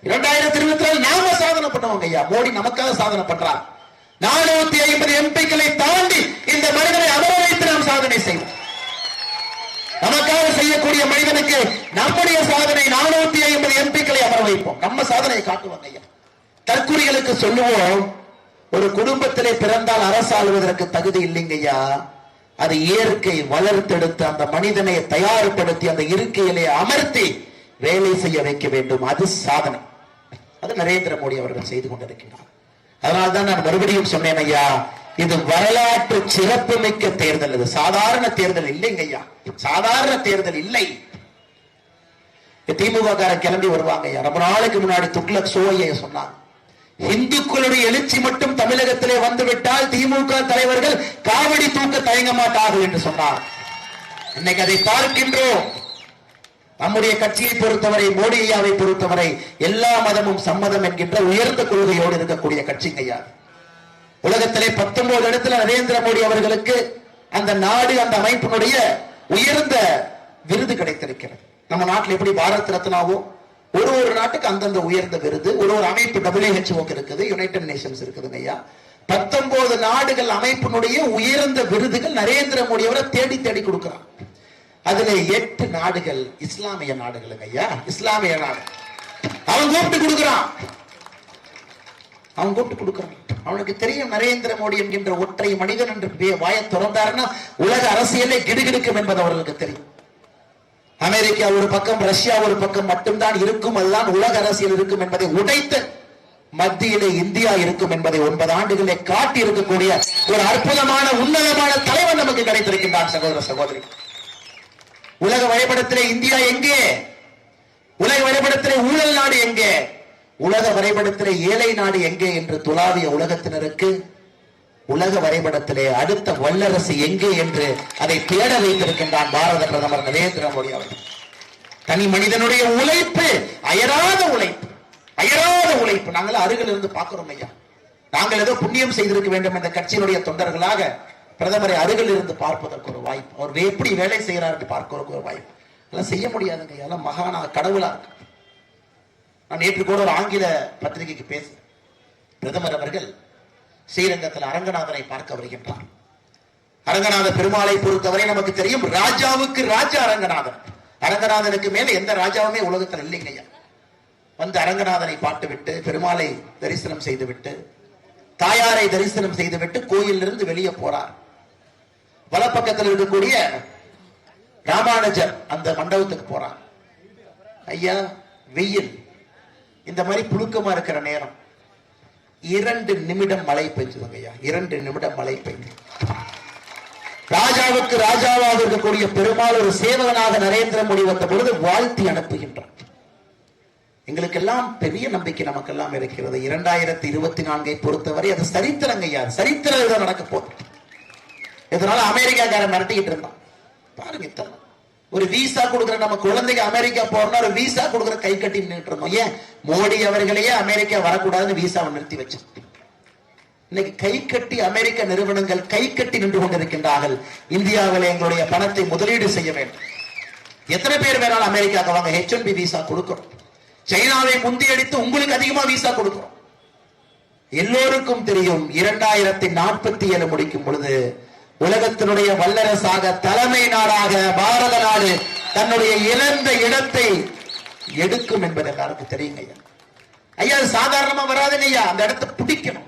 Speaker 1: 2024 நாம சாதனை பண்ணுவோங்க ஐயா. மோடி நமக்காக சாதனை பண்றார். 450 எம்பிக்களை தாண்டி இந்த மனிதனை அமர வைத்து நாம் சாதனை செய்வோம். நமக்காக செய்யக்கூடிய மனிதனுக்கு நம்முடைய சாதனை 450 எம்பிக்களை அமர வைப்போம். நம்ம சாதனையை காட்டுவாங்க ஐயா. தற்குறிகளுக்கு சொல்லுவோம், ஒரு குடும்பத்திலே பிறந்தால் அரசாளுவதற்கு தகுதி இல்லைங்க ஐயா. அது இயற்கை வளர்த்தெடுத்து அந்த மனிதனை தயார்படுத்தி அந்த இருக்கையிலே அமர்த்தி வேலை செய்ய வைக்க வேண்டும். அது சாதனை. அது நரேந்திர மோடி அவர்கள் செய்து கொண்டிருக்கிறார். அதனால்தான் நான் மறுபடியும் சொன்னேன் ஐயா, இது வரலாற்று சிறப்பு மிக்க தேர்தல். இது சாதாரண தேர்தல் இல்லைங்க ஐயா, சாதாரண தேர்தல் இல்லை. திமுக காரன் கிளம்பி வருவாங்க ஐயா. ரொம்ப நாளைக்கு முன்னாடி துக்ளக் சோயை சொன்னாங்க, இந்துக்களுடைய எழுச்சி மட்டும் தமிழகத்திலே வந்துவிட்டால் திமுக தலைவர்கள் காவடி தூக்க தயங்க மாட்டார்கள் என்று சொன்னார். இன்னைக்கு அதை பார்க்கின்றோம். நம்முடைய கட்சியை பொறுத்தவரை, மோடி ஐயாவை பொறுத்தவரை எல்லா மதமும் சம்மதம் என்கின்ற உயர்ந்த கொள்கையோடு இருக்கக்கூடிய கட்சிங்க ஐயா. உலகத்திலே 19 இடத்துல நரேந்திர மோடி அவர்களுக்கு அந்த நாடு, அந்த அமைப்பினுடைய உயர்ந்த விருது கிடைத்திருக்கிறது. நம்ம நாட்டில் எப்படி பாரத் ரத்னாவோ ஒரு நாட்டுக்கு அந்தந்த உயர்ந்த விருது, ஒரு அமைப்பு WHO இருக்குது, யுனைடெட் நேஷன்ஸ் இருக்குதுங்க ஐயா. 19 நாடுகள் அமைப்பினுடைய உயர்ந்த விருதுகள் நரேந்திர மோடி அவரை தேடி தேடி கொடுக்கிறார். அதுல 8 நாடுகள் இஸ்லாமிய நாடுகள் ஐயா, இஸ்லாமிய நாடு. அவன் கூப்பிட்டு கொடுக்கிறான். அவனுக்கு தெரியும் நரேந்திர மோடி என்கின்ற ஒற்றை மனிதன் என்று வாயை திறந்தாருன்னா உலக அரசியலே கிடுகிடுக்கும் என்பது அவர்களுக்கு தெரியும். அமெரிக்கா ஒரு பக்கம், ரஷ்யா ஒரு பக்கம் மட்டும்தான் இருக்கும், அதுதான் உலக அரசியல் இருக்கும் என்பதை உடைத்து மத்தியிலே இந்தியா இருக்கும் என்பதை 9 ஆண்டுகளே காட்டி இருக்கக்கூடிய ஒரு அற்புதமான உன்னதமான தலைவர் நமக்கு கிடைத்திருக்கின்றான். சகோதர சகோதரி, உலக வரைபடத்திலே இந்தியா எங்கே? உலக வரைபடத்திலே ஊழல் நாடு எங்கே? உலக வரைபடத்திலே ஏழை நாடு எங்கே என்று துளாவிய உலகத்தினருக்கு உலக வரைபடத்திலே அடுத்த வல்லரசு எங்கே என்று அதை தேட வைத்திருக்கின்றான் பாரத பிரதமர் நரேந்திர மோடி அவர்கள். தனி மனிதனுடைய உழைப்பு, அயராத உழைப்பு, அயராத உழைப்பு. நாங்கள் அருகில் இருந்து பார்க்கிறோம் ஐயா. நாங்கள் ஏதோ புண்ணியம் செய்திருக்க வேண்டும் என்ற கட்சியினுடைய தொண்டர்களாக பிரதமரை அருகில் இருந்து பார்ப்பதற்கு ஒரு வாய்ப்பு, அவர் எப்படி வேலை செய்கிறார் என்று பார்க்கிறதுக்கு ஒரு வாய்ப்பு. அதெல்லாம் செய்ய முடியாதுங்க ஐயா, எல்லாம் மகானா கடவுளா இருக்கு. நான் நேற்று கூட ஒரு ஆங்கில பத்திரிகைக்கு பேசுறேன். பிரதமர் அவர்கள் ஸ்ரீரங்கத்தில் அரங்கநாதனை பார்க்க வருகின்றார். அரங்கநாத பெருமாளை பொறுத்தவரை நமக்கு தெரியும், ராஜாவுக்கு ராஜா அரங்கநாதன். அரங்கநாதனுக்கு மேல எந்த ராஜாவுமே உலகத்தில் இல்லைங்க ஐயா. வந்து அரங்கநாதனை பார்த்துவிட்டு, பெருமாளை தரிசனம் செய்துவிட்டு, தாயாரை தரிசனம் செய்துவிட்டு கோயிலிருந்து வெளியே போறார். வலப்பக்கத்தில் இருக்கக்கூடிய ராமானுஜர் அந்த மண்டபத்துக்கு போறார். ஐயா வெயில் இந்த மாதிரி புழுக்கமா இருக்கிற நேரம் 2 நிமிடம் மழை பெய்ஞ்சுதுங்க ஐயா. 2 நிமிடம் மழை பெய்ஞ்சு ராஜாவுக்கு ராஜாவாக இருக்கக்கூடிய பெருமாள் ஒரு சேவகனாக நரேந்திர மோடி வந்த பொழுது வாழ்த்தி அனுப்புகின்றார். எங்களுக்கெல்லாம் பெரிய நம்பிக்கை நமக்கெல்லாம் இருக்கிறது. 2024 பொறுத்தவரை அது சரித்திரங்க ஐயா, சரித்திரம் நடக்க போகுது. இதனால அமெரிக்காக்காரன் மிரட்டிக்கிட்டு இருந்தான். பாருங்க, இத்தனை ஒரு விசா கொடுக்குற நம்ம குழந்தைக்கு அமெரிக்கா போறோம்னா ஒரு விசா கொடுக்குற கை கட்டி நின்றுட்டு இருந்தோம். ஏன் மோடி அவர்களையே அமெரிக்கா வரக்கூடாதுன்னு விசாவை நிறுத்தி வச்சு இன்னைக்கு கை கட்டி அமெரிக்க நிறுவனங்கள் கை கட்டி நின்று கொண்டிருக்கின்றார்கள். இந்தியாவில் எங்களுடைய பணத்தை முதலீடு செய்ய வேண்டும். எத்தனை பேர் வேணாலும் அமெரிக்காவுக்கு வாங்க, H1B விசா கொடுக்கிறோம். சைனாவை முந்தியடித்து உங்களுக்கு அதிகமா விசா கொடுக்கிறோம். எல்லோருக்கும் தெரியும் 2047 முடிக்கும் பொழுது உலகத்தினுடைய வல்லரசாக தலைமை நாடாக பாரத நாடு தன்னுடைய இழந்த இடத்தை எடுக்கும் என்பது எல்லாருக்கும் தெரியுங்க ஐயா. ஐயா சாதாரணமா வராதுங்க ஐயா, அந்த இடத்தை பிடிக்கணும்.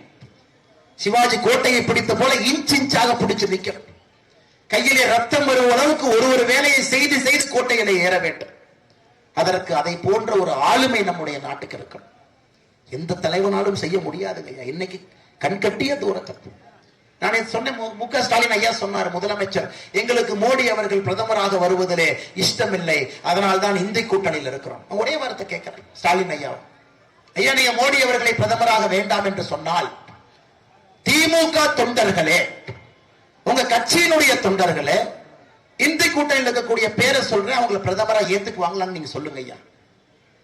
Speaker 1: சிவாஜி கோட்டையை பிடித்த போல இன்ச்சாக பிடிச்சு நிற்கணும். கையிலே ரத்தம் வரும் அளவுக்கு ஒரு வேலையை செய்து செய்து கோட்டையிலே ஏற வேண்டும். அதற்கு அதை போன்ற ஒரு ஆளுமை நம்முடைய நாட்டுக்கு இருக்கணும். எந்த தலைவனாலும் செய்ய முடியாதுங்க ஐயா. இன்னைக்கு கண்கட்டிய தூரத்தை நான் சொன்னேன். மு.க. ஸ்டாலின் ஐயா சொன்னார், முதலமைச்சர் எங்களுக்கு மோடி அவர்கள் பிரதமராக வருவதிலே இஷ்டமில்லை, அதனால் தான் இந்தி கூட்டணியில் இருக்கிறோம். ஒரே வார்த்தை கேட்கிறேன் ஸ்டாலின் ஐயா, ஐயா நீங்க மோடி அவர்களை பிரதமராக வேண்டாம் என்று சொன்னால் திமுக தொண்டர்களே, உங்க கட்சியினுடைய தொண்டர்களே, இந்தி கூட்டணியில் இருக்கக்கூடிய பேரை சொல்றேன், அவங்களை பிரதமரா ஏத்துக்குவாங்களான்னு நீங்க சொல்லுங்க ஐயா.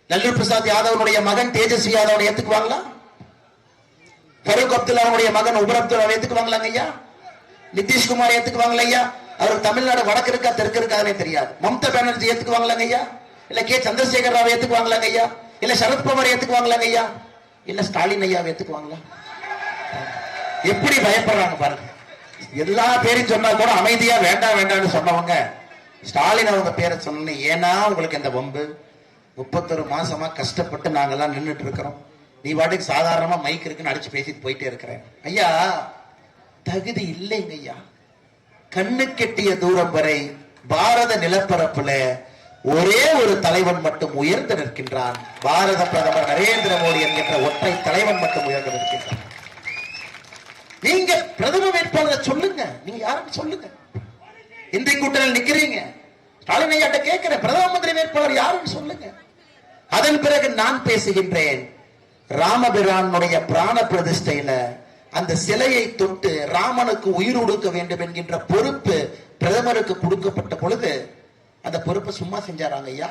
Speaker 1: லல்லு பிரசாத் யாதவனுடைய மகன் தேஜஸ்வி யாதவனை ஏத்துக்குவாங்களா? ஃபரூக் அப்துல்லாவுடைய மகன் உமர் அப்துல்லா ஏத்துக்குவாங்களாங்க ஐயா? நிதிஷ்குமார் ஏத்துக்குவாங்களா ஐயா? அவர் தமிழ்நாடு வடக்கு இருக்கா தெற்கு இருக்காதுன்னே தெரியாது. மம்தா பானர்ஜி ஏத்துக்குவாங்களாங்க ஐயா? இல்ல கே சந்திரசேகர் ராவ் ஏத்துக்குவாங்களாங்க ஐயா? இல்ல சரத்பவார் ஏத்துக்குவாங்களாங்க ஐயா? இல்ல ஸ்டாலின் ஐயா ஏத்துக்குவாங்களா? எப்படி பயப்படுறாங்க பாருங்க. எல்லா பேரையும் சொன்னா கூட அமைதியா வேண்டாம் வேண்டாம்னு சொன்னவங்க ஸ்டாலின் அவங்க பேரை சொன்ன, ஏன்னா உங்களுக்கு இந்த வம்பு 31 மாசமா கஷ்டப்பட்டு நாங்கெல்லாம் நின்றுட்டு இருக்கிறோம், நீ வாட்டுக்கு சாதாரணமா மைக் இருக்குன்னு அடிச்சு பேசிட்டு போயிட்டே இருக்கிறேன். ஐயா தகுதி இல்லைங்க ஐயா. கண்ணு கெட்டிய தூரம் வரை பாரத நிலப்பரப்புல ஒரே ஒரு தலைவன் மட்டும் உயர்ந்து நிற்கின்றான். பாரத பிரதமர் நரேந்திர மோடி என்கின்ற ஒற்றை தலைவன் மட்டும் உயர்ந்து நிற்கின்றான். நீங்க பிரதம வேட்பாளரை சொல்லுங்க, நீங்க யாருன்னு சொல்லுங்க. இந்திய கூட்டணியில் நிக்கிறீங்க, ஸ்டாலின் ஐயாட்ட கேட்கிறேன், பிரதம மந்திரி வேட்பாளர் யாருன்னு சொல்லுங்க. அதன் பிறகு நான் பேசுகின்றேன். ராமபிரானுடைய பிராண பிரதிஷ்டையில அந்த சிலையை தொட்டு ராமனுக்கு உயிர் கொடுக்க வேண்டும் என்கின்ற பொறுப்பு பிரதமருக்கு கொடுக்கப்பட்ட பொழுது அந்த பொறுப்பை சும்மா செஞ்சாராங்க ஐயா.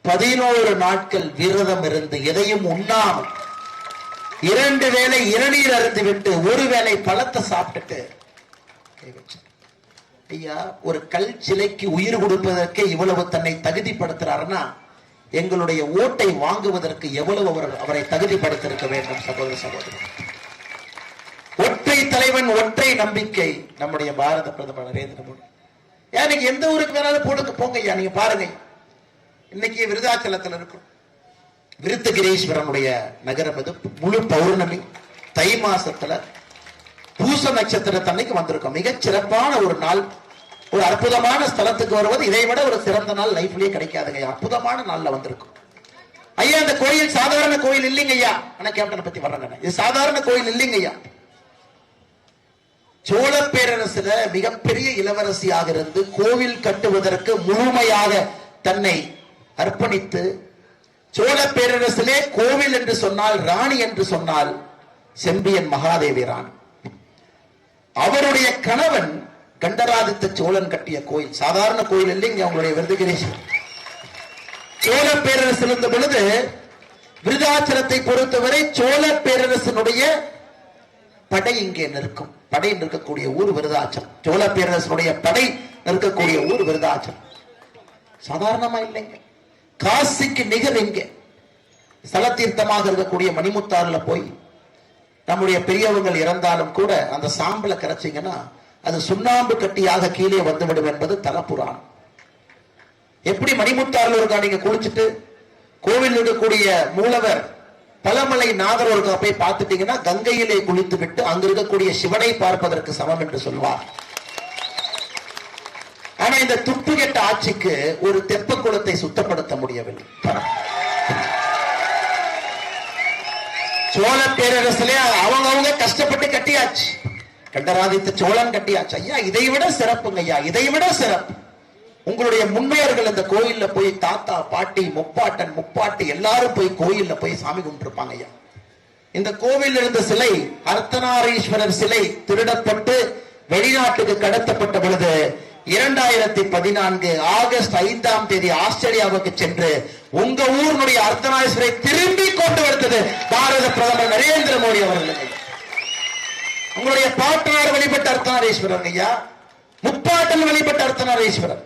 Speaker 1: 11 நாட்கள் விரதம் இருந்து எதையும் உண்ணாமல் 2 வேளை இளநீர் அருந்து விட்டு 1 வேளை பழத்தை சாப்பிட்டுட்டு ஐயா ஒரு கல் சிலைக்கு உயிர் கொடுப்பதற்கு இவ்வளவு தன்னை தகுதிப்படுத்துறாருன்னா எங்களுடைய ஓட்டை வாங்குவதற்கு எவ்வளவு அவரை தகுதிப்படுத்திருக்க வேண்டும். சகோதர சகோதரி, ஒற்றை தலைவன் ஒற்றை நம்பிக்கை நம்முடைய பாரத பிரதமர் நரேந்திர மோடி. ஏன் நீங்க எந்த ஊருக்கு வேணாலும் போடுங்க, போங்க ஐயா. நீங்க பாருங்க, இன்னைக்கு விருதாச்சலத்தில் இருக்கும் விருத்தகிரீஸ்வரனுடைய நகரம். இது முழு பௌர்ணமி தை மாசத்துல பூச நட்சத்திரத்தன்னைக்கு வந்திருக்கும். மிகச் சிறப்பான ஒரு நாள். ஒரு அற்புதமான ஸ்தலத்துக்கு வருவது இதை விட ஒரு சிறந்த நாள் லைஃப்லயே கிடைக்காதுங்க. அற்புதமான நாள்ல வந்திருக்கும் ஐயா. இந்த கோயில் சாதாரண கோயில் இல்லைங்க ஐயா. ஆனா கேப்டனை பத்தி வர்றாங்க, இது சாதாரண கோயில் இல்லைங்க ஐயா. சோழ பேரரசுல மிகப்பெரிய இளவரசியாக இருந்து கோவில் கட்டுவதற்கு முழுமையாக தன்னை அர்ப்பணித்து, சோழ பேரரசிலே கோவில் என்று சொன்னால், ராணி என்று சொன்னால் செம்பியன் மகாதேவி ராணி. அவருடைய கணவன் கண்டராதித்த சோழன் கட்டிய கோயில் சாதாரண கோயில் இல்லைங்க. அவங்களுடைய விருதுகிரீஸ்வரர் சோழ பேரரசு இருந்த பொழுது விருதாச்சலத்தை பொறுத்தவரை சோழ பேரரசனுடைய படை இங்கே நிற்கும். படை நிற்கக்கூடிய ஊர் விருதாச்சலம். சோழ பேரரசனுடைய படை நிற்கக்கூடிய ஊர் விருதாச்சலம். சாதாரணமா இல்லைங்க. காசிக்கு நிகர் இங்கே ஸ்தல தீர்த்தமாக இருக்கக்கூடிய மணிமுத்தாறுல போய் நம்முடைய பெரியவங்கள் இறந்தாலும் கூட அந்த சாம்பலை கரைச்சிங்கன்னா அது சுண்ணாம்பு கட்டியாக கீழே வந்துவிடும் என்பது தலப்புராணம். எப்படி மணிமுத்தாறுல இருக்கா, நீங்க குளிச்சுட்டு கோவில் இருக்கக்கூடிய மூலவர் பலமலை நாதர் ஒருக்கா போய் பார்த்துட்டீங்கன்னா கங்கையிலே குளித்து விட்டு அங்க இருக்கக்கூடிய சிவனை பார்ப்பதற்கு சமம் என்று சொல்வார். ஆனா இந்த துப்புகெட்ட ஆட்சிக்கு ஒரு தெப்ப குளத்தை சுத்தப்படுத்த முடியவில்லை. சோழ பேரரசுல அவங்க கஷ்டப்பட்டு கட்டியாச்சு. கண்டராதித்த சோழன் கட்டியாச்சு ஐயா. இதை விட சிறப்புங்க ஐயா, இதை விட சிறப்பு. உங்களுடைய முன்னோர்கள் இந்த கோயில்ல போய் தாத்தா பாட்டி முப்பாட்டன் முப்பாட்டி எல்லாரும் போய் கோயில்ல போய் சாமி கும்பிட்டுருப்பாங்க ஐயா. இந்த கோவில் இருந்த சிலை அர்த்தநாரீஸ்வரர் சிலை திருடப்பட்டு வெளிநாட்டுக்கு கடத்தப்பட்ட பொழுது 2014 ஆகஸ்ட் 5ஆம் தேதி ஆஸ்திரேலியாவுக்கு சென்று உங்க ஊருடைய அர்த்தநாரீஸ்வரை திரும்பி கொண்டு வந்தது பாரத பிரதமர் நரேந்திர மோடி அவர்கள். உங்களுடைய பாட்டனார் வழிபட்ட அர்த்தநாரீஸ்வரர் ஐயா, முப்பாட்டன் வழிபட்ட அர்த்தநாரீஸ்வரர்.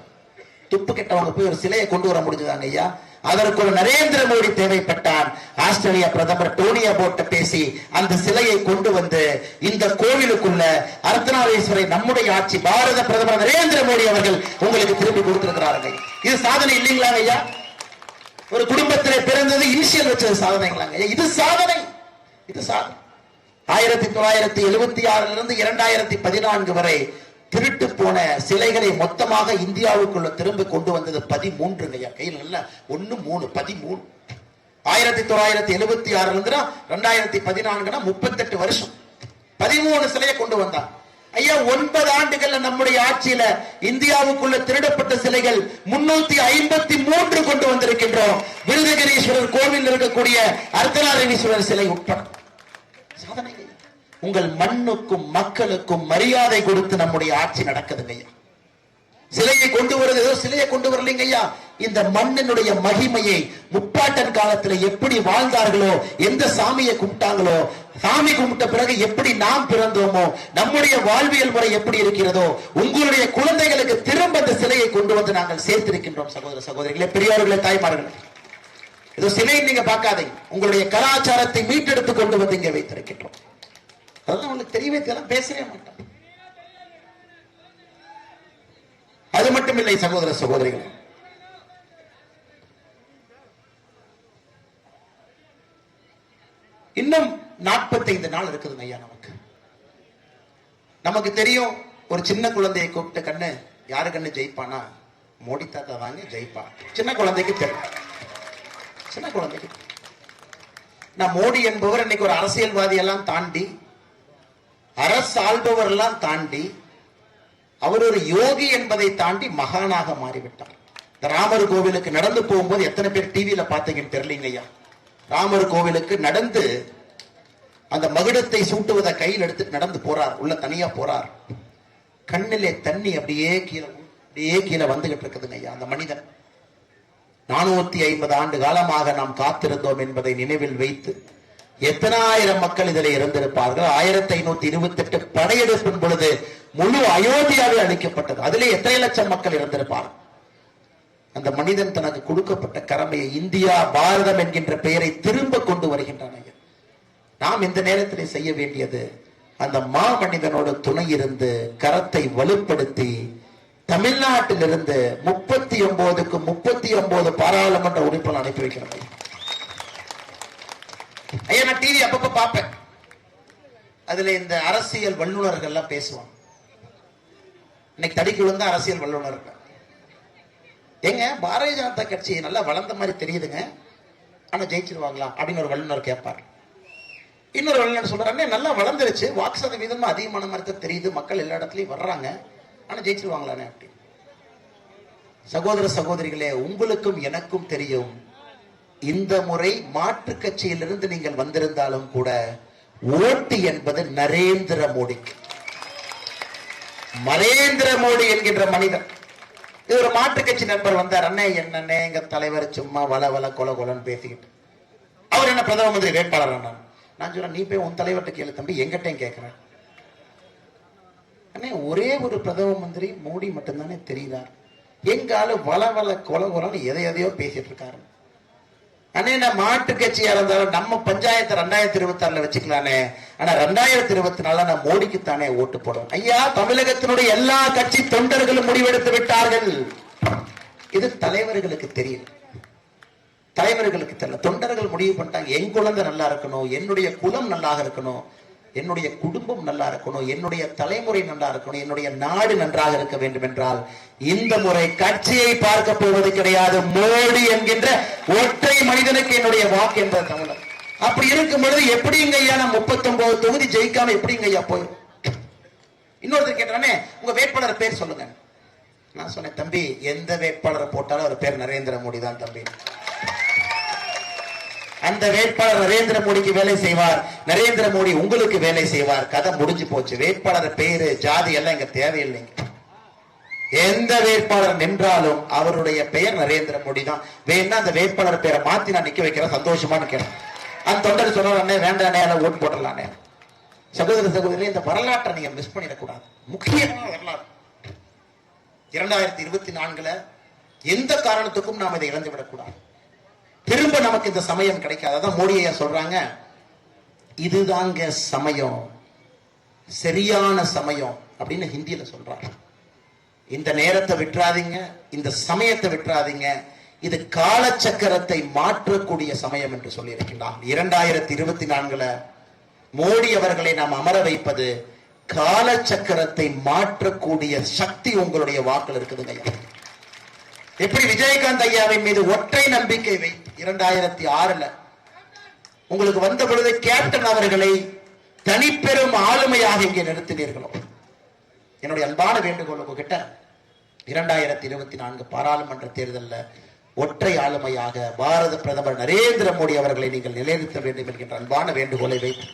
Speaker 1: துப்பு கெட்டவங்க போய் ஒரு சிலையை கொண்டு வர முடிஞ்சதாங்க ஐயா. அதற்கு ஒரு நரேந்திர மோடி தேவைப்பட்டான். ஆஸ்திரேலியா பிரதமர் டோனி அபோர்ட் பேசி அந்த சிலையை கொண்டு வந்து இந்த கோவிலுக்குள்ள அர்த்தநாரீஸ்வரை நம்முடைய ஆட்சி பாரத பிரதமர் நரேந்திர மோடி அவர்கள் உங்களுக்கு திரும்பி கொடுத்திருக்கிறார்கள். இது சாதனை இல்லைங்களாங்க ஐயா? ஒரு குடும்பத்திலே பிறந்தது இனிஷியல் வச்சது சாதனைங்களாங்க ஐயா? இது சாதனை, இது சாதனை. 1976 இருந்து 2014 வரை திருட்டு போன சிலைகளை மொத்தமாக இந்தியாவுக்குள்ள திரும்ப கொண்டு வந்தது 13 ஐயா. கையில் இல்ல 1 3 13. 1976 இருந்து 2014 38 வருஷம் 13 சிலையை கொண்டு வந்தார் ஐயா. 9 ஆண்டுகள்ல நம்முடைய ஆட்சியில இந்தியாவுக்குள்ள திருடப்பட்ட சிலைகள் 353 கொண்டு வந்திருக்கின்றோம். விருதுகிரீஸ்வரர் கோவில் இருக்கக்கூடிய அர்த்தநாரீஸ்வரர் சிலை உட்பட சாதனை. உங்கள் மண்ணுக்கும் மக்களுக்கும் மரியாதை கொடுத்து நம்முடைய ஆட்சி நடக்குதுங்க ஐயா. சிலையை கொண்டு வருது, ஏதோ சிலையை கொண்டு வரலைங்க ஐயா. இந்த மண்ணினுடைய மகிமையை முப்பாட்டன் காலத்துல எப்படி வாழ்ந்தார்களோ, எந்த சாமியை கும்பிட்டாங்களோ, சாமி கும்பிட்ட பிறகு எப்படி நாம் பிறந்தோமோ, நம்முடைய வாழ்வியல் முறை எப்படி இருக்கிறதோ, உங்களுடைய குழந்தைகளுக்கு திரும்ப இந்த சிலையை கொண்டு வந்து நாங்கள் சேர்த்திருக்கின்றோம். சகோதர சகோதரிகளே, பெரியவர்களே, தாய்மார்களே, ஏதோ சிலையை நீங்க பார்க்காதீங்க. உங்களுடைய கலாச்சாரத்தை மீட்டெடுத்து கொண்டு வந்து இங்கே வைத்திருக்கின்றோம். அதெல்லாம் உங்களுக்கு தெரியவே தெரியல, பேசவே மாட்டான். அது மட்டும் இல்லை சகோதர சகோதரிகள், இன்னும் 45 நாள் இருக்குதுங்க ஐயா. நமக்கு தெரியும், ஒரு சின்ன குழந்தையை கூப்பிட்டு கண்ணு யாரு கண்ணு ஜெயிப்பானா, மோடி தாத்தா தாங்க ஜெயிப்பா. சின்ன குழந்தைக்கு தெரியும், சின்ன குழந்தைக்கு. நான் மோடி என்பவர் இன்னைக்கு ஒரு அரசியல்வாதி எல்லாம் தாண்டி, அரசாள்பவர் எல்லாம் தாண்டி, அவர் ஒரு யோகி என்பதை தாண்டி மகானாக மாறிவிட்டார். இந்த ராமர் கோவிலுக்கு நடந்து போகும்போது எத்தனை பேர் டிவியில பாத்தீங்கன்னு தெரியலீங்க ஐயா. ராமர் கோவிலுக்கு நடந்து அந்த மகுடத்தை சூட்டுவதை கையில் எடுத்து நடந்து போறார். உள்ள தனியா போறார். கண்ணிலே தண்ணி அப்படியே கீழே வந்துகிட்டு இருக்குதுங்க ஐயா. அந்த மனிதன் 450 ஆண்டு காலமாக நாம் காத்திருந்தோம் என்பதை நினைவில் வைத்து எத்தனாயிரம் மக்கள் இதில் இருந்திருப்பார்கள். 1528 படையெடுப்பின் பொழுது முழு அயோத்தியாவே அளிக்கப்பட்டது. அதிலே எத்தனை லட்சம் மக்கள் இருந்திருப்பார்கள். அந்த மனிதன் தனக்கு கொடுக்கப்பட்ட கடமையை, இந்தியா பாரதம் என்கின்ற பெயரை திரும்ப கொண்டு வருகின்றான். நாம் இந்த நேரத்தில் செய்ய வேண்டியது அந்த மா மனிதனோட துணை இருந்து கரத்தை வலுப்படுத்தி தமிழ்நாட்டிலிருந்து 39க்கு 39 பாராளுமன்ற உறுப்பினர் அனுப்பி வைக்கிறேன். ஐயா, நான் டிவி அப்பப்ப பார்ப்பேன். அதுல இந்த அரசியல் வல்லுநர்கள் எல்லாம் பேசுவாங்க. இன்னைக்கு தடிக்கு விழுந்த அரசியல் வல்லுநர்கள், எங்க பாரதிய ஜனதா கட்சி நல்லா வளர்ந்த மாதிரி தெரியுதுங்க, ஆனா ஜெயிச்சிருவாங்களா அப்படின்னு ஒரு வல்லுநர் கேட்பார். இன்னொரு வல்லுநர் சொல்றாங்க, நல்லா வளர்ந்துருச்சு, வாக்கு சதவீதம் அதிகமான மாதிரி தான் தெரியுது, மக்கள் எல்லா இடத்துலயும் வர்றாங்க, ஆனா ஜெயிச்சிருவாங்களானே அப்படி. சகோதர சகோதரிகளே, உங்களுக்கும் எனக்கும் தெரியும், இந்த முறை மாற்று கட்சியிலிருந்து நீங்கள் வந்திருந்தாலும் கூட ஓட்டு என்பது நரேந்திர மோடிக்கு. நரேந்திர மோடி என்கின்ற மனிதன், இது ஒரு மாற்று கட்சி நண்பர் வந்தார். அண்ணே என்னன்னே எங்க தலைவர் சும்மா வள வள கொல கொலன்னு பேசிக்கிட்டு, அவர் என்ன பிரதம மந்திரி வேட்பாளர். நான் சொல்றேன், நீ போய் உன் தலைவர்கிட்ட கேளு தம்பி, எங்கிட்டையும் கேட்கிறேன். அண்ணே, ஒரே ஒரு பிரதம மந்திரி மோடி மட்டும்தானே தெரியுதார், எங்கால வள வள கொல கொலன்னு எதையோ பேசிட்டு இருக்காரு. அண்ணே, நான் மாட்டு கட்சியா இருந்தாலும் நம்ம பஞ்சாயத்து 2026 வச்சுக்கலானே, ஆனா 2024 நான் மோடிக்குத்தானே ஓட்டு போடுவேன். ஐயா, தமிழகத்தினுடைய எல்லா கட்சி தொண்டர்களும் முடிவெடுத்து விட்டார்கள். இது தலைவர்களுக்கு தெரியும், தலைவர்களுக்கு தெரியல. தொண்டர்கள் முடிவு பண்ணிட்டாங்க, என் குழந்தை நல்லா இருக்கணும், என்னுடைய குலம் நல்லா இருக்கணும், என்னுடைய குடும்பம் நல்லா இருக்கணும், என்னுடைய தலைமுறை நல்லா இருக்கணும், என்னுடைய நாடு நன்றாக இருக்க வேண்டும் என்றால் இந்த முறை கட்சியை பார்க்க போவது கிடையாது, மோடி என்கின்ற ஒற்றை மனிதனுக்கு என்னுடைய வாக்கு என்ற தமிழர். அப்படி இருக்கும் பொழுது எப்படிங்க ஐயா நான் 39 தொகுதி ஜெயிக்காம எப்படிங்க ஐயா போய். இன்னொருத்தர் கேட்டானே, உங்க வேட்பாளர் பேர் சொல்லுங்க. நான் சொன்னேன், தம்பி எந்த வேட்பாளரை போட்டாலும் அவர் பேர் நரேந்திர மோடி தான் தம்பி. அந்த வேட்பாளர் நரேந்திர மோடிக்கு வேலை செய்வார், நரேந்திர மோடி உங்களுக்கு வேலை செய்வார். கதை முடிஞ்சு போச்சு. வேட்பாளர் பேரு ஜாதி எல்லாம் இங்க தேவையில்லைங்க. எந்த வேட்பாளர் நின்றாலும் அவருடைய பெயர் நரேந்திர மோடி தான். வேணா அந்த வேட்பாளர் பேரை மாத்தி நான் நிக்க வைக்கிறேன், சந்தோஷமானு கேட்டேன். அந்த தொண்டர் சொன்ன வேண்டானே ஓட்டு போட்டலானே. சகோதர சகோதரி, இந்த வரலாற்றை நீங்க மிஸ் பண்ணிடக்கூடாது. முக்கியமான வரலாறு 2024 எந்த காரணத்துக்கும் நாம் இதை இழந்து விடக்கூடாது. திரும்ப நமக்கு இந்த சமயம் கிடைக்காது. அதான் மோடி ஐயா சொல்றாங்க, இதுதாங்க சமயம், சரியான சமயம் அப்படின்னு ஹிந்தியில சொல்றாங்க. இந்த நேரத்தை விட்டுறாதீங்க, இந்த சமயத்தை விட்டுறாதீங்க, இது காலச்சக்கரத்தை மாற்றக்கூடிய சமயம் என்று சொல்லி இருக்கின்றார். 2024 மோடி அவர்களை நாம் அமர வைப்பது காலச்சக்கரத்தை மாற்றக்கூடிய சக்தி உங்களுடைய வாக்கில் இருக்குதுங்க. எப்படி விஜயகாந்த் ஐயாவின் மீது ஒற்றை நம்பிக்கை வைத்து 2006 உங்களுக்கு வந்த பொழுது கேப்டன் அவர்களை தனிப்பெரும் ஆளுமையாக இங்கே நிறுத்தினீர்களோ, என்னுடைய அன்பான வேண்டுகோள் உங்ககிட்ட 2024 பாராளுமன்ற தேர்தலில் ஒற்றை ஆளுமையாக பாரத பிரதமர் நரேந்திர மோடி அவர்களை நீங்கள் நிலைநிறுத்த வேண்டும் என்கின்ற அன்பான வேண்டுகோளை வைத்து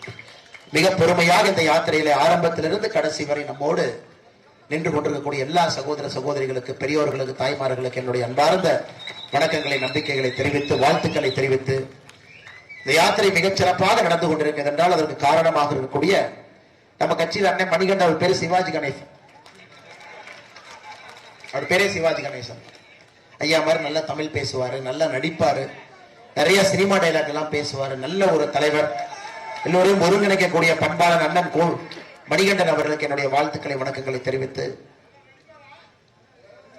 Speaker 1: மிக பொறுமையாக இந்த யாத்திரையில ஆரம்பத்திலிருந்து கடைசி வரை நம்மோடு நின்று கொண்டிருக்கக்கூடிய எல்லா சகோதர சகோதரிகளுக்கு, பெரியோர்களுக்கு, தாய்மார்களுக்கு என்னுடைய அன்பார்ந்த வணக்கங்களை, நம்பிக்கைகளை தெரிவித்து, வாழ்த்துக்களை தெரிவித்து, இந்த யாத்திரை மிகச் சிறப்பாக நடந்து கொண்டிருக்கிறது என்றால் அதற்கு காரணமாக இருக்கக்கூடிய நம்ம கட்சியில் அண்ணன் மணிகண்டன், அவர் பேரு சிவாஜி கணேசன், அவர் பேரே சிவாஜி கணேசன் ஐயா மாதிரி நல்லா தமிழ் பேசுவாரு, நல்லா நடிப்பாரு, நிறைய சினிமா டைலாக் எல்லாம் பேசுவாரு, நல்ல ஒரு தலைவர், எல்லோரையும் ஒருங்கிணைக்கக்கூடிய பண்பாளன் அண்ணன் மணிகண்டன் அவர்களுக்கு என்னுடைய வாழ்த்துக்களை, வணக்கங்களை தெரிவித்து,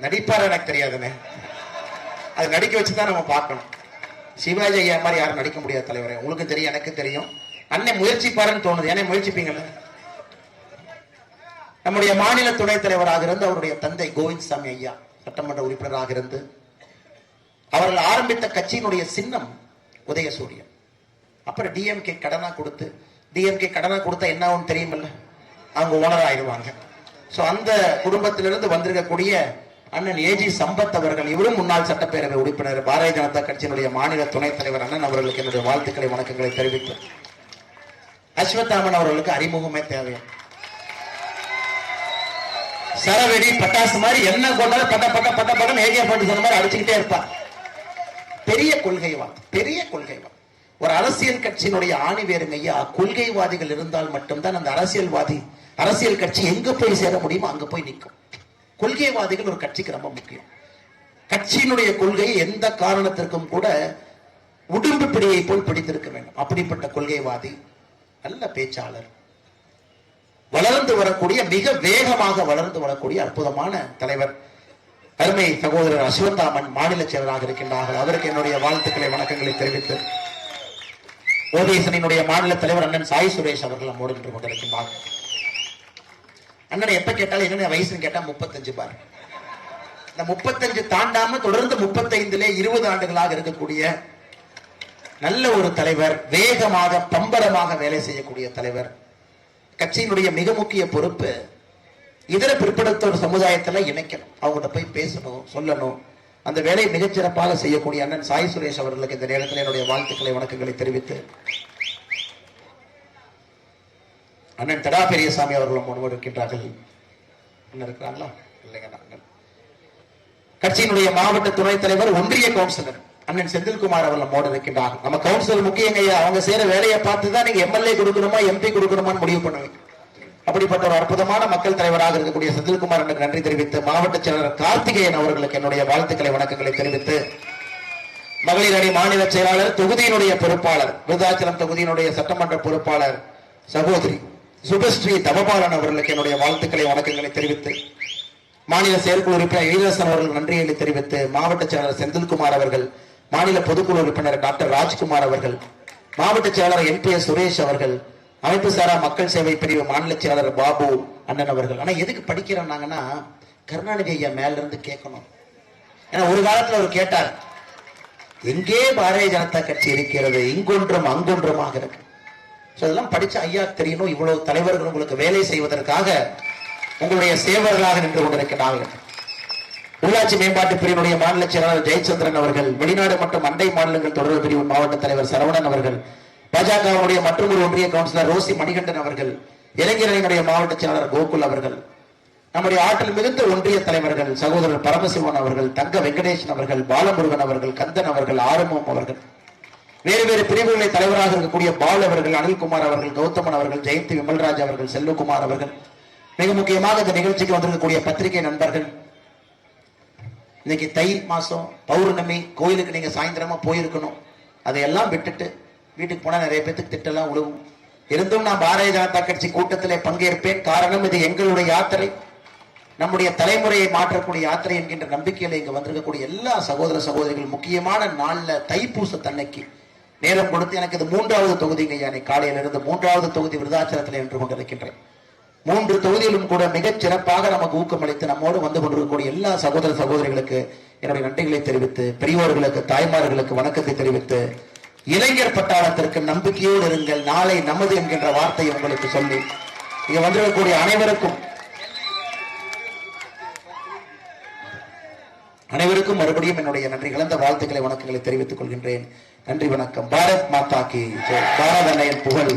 Speaker 1: நடிப்பார் எனக்கு தெரியாதுன்னு, அது நடிக்க வச்சுதான் நம்ம பார்க்கணும். சிவாஜி ஐயா மாதிரி யாரும் நடிக்க முடியாத தலைவரே, உங்களுக்கு தெரியும், எனக்கு தெரியும். அண்ணன் முயற்சிப்பாருன்னு தோணுது, ஏன்னா முயற்சிப்பீங்கல்ல. நம்முடைய மாநில துணைத் தலைவராக இருந்து அவருடைய தந்தை கோவிந்தசாமி ஐயா சட்டமன்ற உறுப்பினராக இருந்து அவர்கள் ஆரம்பித்த கட்சியினுடைய சின்னம் உதயசூரியன். அப்புறம் டிஎம்கே கடனா கொடுத்து, டிஎம்கே கடனா கொடுத்தா என்ன ஆகும் தெரியுமில்ல, அவங்க ஓனர் ஆயிடுவாங்க. சோ அந்த குடும்பத்திலிருந்து வந்திருக்கக்கூடிய அண்ணன் ஏஜி சம்பத் அவர்கள், இவரும் முன்னாள் சட்டப்பேரவை உறுப்பினர், பாரதிய ஜனதா கட்சியினுடைய மாநில துணைத் தலைவர் அண்ணன் அவர்களுக்கு என்னுடைய வாழ்த்துக்களை, வணக்கங்களை தெரிவித்து, அஸ்வத்தாமன் அவர்களுக்கு அறிமுகமே தேவை. சரவெடி பட்டாசு மாதிரி என்ன கொண்டாலும் பட்ட பட்ட பட்ட பட்டம் ஏரியா பாட்டு சொன்ன மாதிரி அடிச்சுக்கிட்டே இருப்பார். பெரிய கொள்கைவாதி, பெரிய கொள்கைவாதி. ஒரு அரசியல் கட்சியினுடைய ஆணி வேறுங்க ஐயா, கொள்கைவாதிகள் இருந்தால் மட்டும்தான் அந்த அரசியல் கட்சி எங்க போய் சேர முடியுமோ அங்க போய் நிற்கும். கொள்கைவாதிகள் ஒரு கட்சிக்கு ரொம்ப முக்கியம். கட்சியினுடைய கொள்கையை எந்த காரணத்திற்கும் கூட உடும்பு பிடியை போல் பிடித்திருக்க வேண்டும். அப்படிப்பட்ட கொள்கைவாதி, நல்ல பேச்சாளர், வளர்ந்து வரக்கூடிய, மிக வேகமாக வளர்ந்து வரக்கூடிய அற்புதமான தலைவர் அருமை சகோதரர் அஸ்வந்தாமன் மாநில செயலராக இருக்கின்றார்கள். அவருக்கு என்னுடைய வாழ்த்துக்களை, வணக்கங்களை தெரிவித்து ஓபிஎஸ்னுடைய மாநில தலைவர் அண்ணன் சாய் சுரேஷ் அவர்கள் நம்மோடு நின்று கொண்டிருக்கின்றார். அண்ணன் எப்ப கேட்டாலும் என்ன வயசுன்னு கேட்டா 35 பார். இந்த 35 தாண்டாம தொடர்ந்து 35லே 20 ஆண்டுகளாக இருக்கக்கூடிய நல்ல ஒரு தலைவர், வேகமாக பம்பரமாக வேலை செய்யக்கூடிய தலைவர். கட்சியினுடைய மிக முக்கிய பொறுப்பு இதர பிற்படுத்தோர் சமுதாயத்துல இணைக்கணும், அவங்கள்ட்ட போய் பேசணும், சொல்லணும். அந்த வேலையை மிகச்சிறப்பாக செய்யக்கூடிய அண்ணன் சாய் சுரேஷ் அவர்களுக்கு இந்த நேரத்தில் என்னுடைய வாழ்த்துக்களை, வணக்கங்களை தெரிவித்து அண்ணன் தடா பெரியசாமி அவர்களும் முன்வர இருக்கின்றார்கள். இருக்கிறாங்களா? இல்லைங்க. நாங்கள் கட்சியினுடைய மாவட்ட துணைத் தலைவர், ஒன்றிய கவுன்சிலர் அண்ணன் செந்தில்குமார் அவர்கள் மோட இருக்கின்றார்கள். நம்ம கவுன்சிலர் முக்கியங்க, அவங்க செய்யற வேலையை பார்த்துதான் நீங்க எம்எல்ஏ கொடுக்கணுமா எம்பி கொடுக்கணுமான்னு முடிவு பண்ணுவீங்க. அப்படிப்பட்ட ஒரு அற்புதமான மக்கள் தலைவராக இருக்கக்கூடிய செந்தில்குமார் எனக்கு நன்றி தெரிவித்து, மாவட்ட செயலாளர் கார்த்திகேயன் அவர்களுக்கு என்னுடைய வாழ்த்துக்களை, வணக்கங்களை தெரிவித்து, மகளிர் அணி மாநில செயலாளர், தொகுதியினுடைய பொறுப்பாளர், விருதாச்சலம் தொகுதியினுடைய சட்டமன்ற பொறுப்பாளர் சகோதரி சுபஸ்ரீ தவபாலன் அவர்களுக்கு என்னுடைய வாழ்த்துக்களை, வணக்கங்களை தெரிவித்து, மாநில செயற்குழு உறுப்பினர் ஈரசன் அவர்கள் நன்றியை தெரிவித்து, மாவட்ட செயலாளர் செந்தில்குமார் அவர்கள், மாநில பொதுக்குழு உறுப்பினர் டாக்டர் ராஜ்குமார் அவர்கள், மாவட்ட செயலாளர் என்பிஎஸ் சுரேஷ் அவர்கள், அமைப்பு சாரா மக்கள் சேவை பிரிவு மாநில செயலாளர் பாபு அண்ணன் அவர்கள். ஆனா எதுக்கு படிக்கிறாங்கன்னா, கருணாநிதி ஐயா மேல இருந்து கேட்கணும். ஏன்னா ஒரு காலத்துல அவர் கேட்டார், எங்கே பாரதிய ஜனதா கட்சி இருக்கிறது, இங்கொன்றும் அங்கொன்றுமாக இருக்கு. அதெல்லாம் படிச்ச ஐயா தெரியணும், இவ்வளவு தலைவர்கள் உங்களுக்கு வேலை செய்வதற்காக உங்களுடைய சேவர்களாக நின்று கொண்டிருக்கிறார்கள். உள்ளாட்சி மேம்பாட்டு பிரிவினுடைய மாநில செயலாளர் ஜெயச்சந்திரன் அவர்கள், வெளிநாடு மற்றும் அண்டை மாநிலங்கள் தொடர்பு பிரிவு மாவட்ட தலைவர் சரவணன் அவர்கள், பாஜகவுடைய மற்றொரு ஒன்றிய கவுன்சிலர் ரோசி மணிகண்டன் அவர்கள், இளைஞரணியினுடைய மாவட்ட செயலாளர் கோகுல் அவர்கள், நம்முடைய ஆற்றல் மிகுந்த ஒன்றிய தலைவர்கள் சகோதரர் பரமசிவன் அவர்கள், தங்க வெங்கடேசன் அவர்கள், பாலமுருகன் அவர்கள், கந்தன் அவர்கள், ஆரம்பம் அவர்கள், வேறு வேறு பிரிவுகளை தலைவராக இருக்கக்கூடிய பால் அவர்கள், அனில்குமார் அவர்கள், கௌதமன் அவர்கள், ஜெயந்தி விமல்ராஜ் அவர்கள், செல்வகுமார் அவர்கள், மிக முக்கியமாக இந்த நிகழ்ச்சிக்கு வந்திருக்கக்கூடிய பத்திரிகை நண்பர்கள். இன்னைக்கு தை மாசம் பௌர்ணமி, கோயிலுக்கு நீங்க சாயந்தரமா போயிருக்கணும். அதையெல்லாம் விட்டுட்டு வீட்டுக்கு போனா நிறைய பேருக்கு திட்டெல்லாம் உழுவும். இருந்தும் நான் பாரதிய ஜனதா கட்சி கூட்டத்திலே பங்கேற்பேன். காரணம், இது எங்களுடைய யாத்திரை, நம்முடைய தலைமுறையை மாற்றக்கூடிய யாத்திரை என்கின்ற நம்பிக்கையில இங்க வந்திருக்கக்கூடிய எல்லா சகோதர சகோதரிகள் முக்கியமான நாள்ல தைப்பூச தன்னைக்கு நேரம் கொடுத்து, எனக்கு இது 3வது தொகுதிங்க. அன்னைக்கு காலையில இருந்து 3வது தொகுதி விருதாச்சலத்தில் என்று கொண்டிருக்கின்றேன். 3 தொகுதியிலும் கூட மிகச் சிறப்பாக நமக்கு ஊக்கமளித்து நம்மோடு வந்து கொண்டிருக்கக்கூடிய எல்லா சகோதர சகோதரிகளுக்கு என்னுடைய நன்றிகளை தெரிவித்து, பெரியோர்களுக்கு, தாய்மார்களுக்கு வணக்கத்தை தெரிவித்து, இளைஞர் பட்டாளத்திற்கு நம்பிக்கையோடு இருங்கள், நாளை நமது என்கின்ற வார்த்தையை உங்களுக்கு சொல்லி இங்க வந்திருக்கக்கூடிய அனைவருக்கும் மறுபடியும் என்னுடைய நன்றி கலந்த வாழ்த்துக்களை, வணக்கங்களை தெரிவித்துக் கொள்கின்றேன். நன்றி, வணக்கம். பாரத் மாதா கி ஜெய். பாரத அன்னையின் புகழ்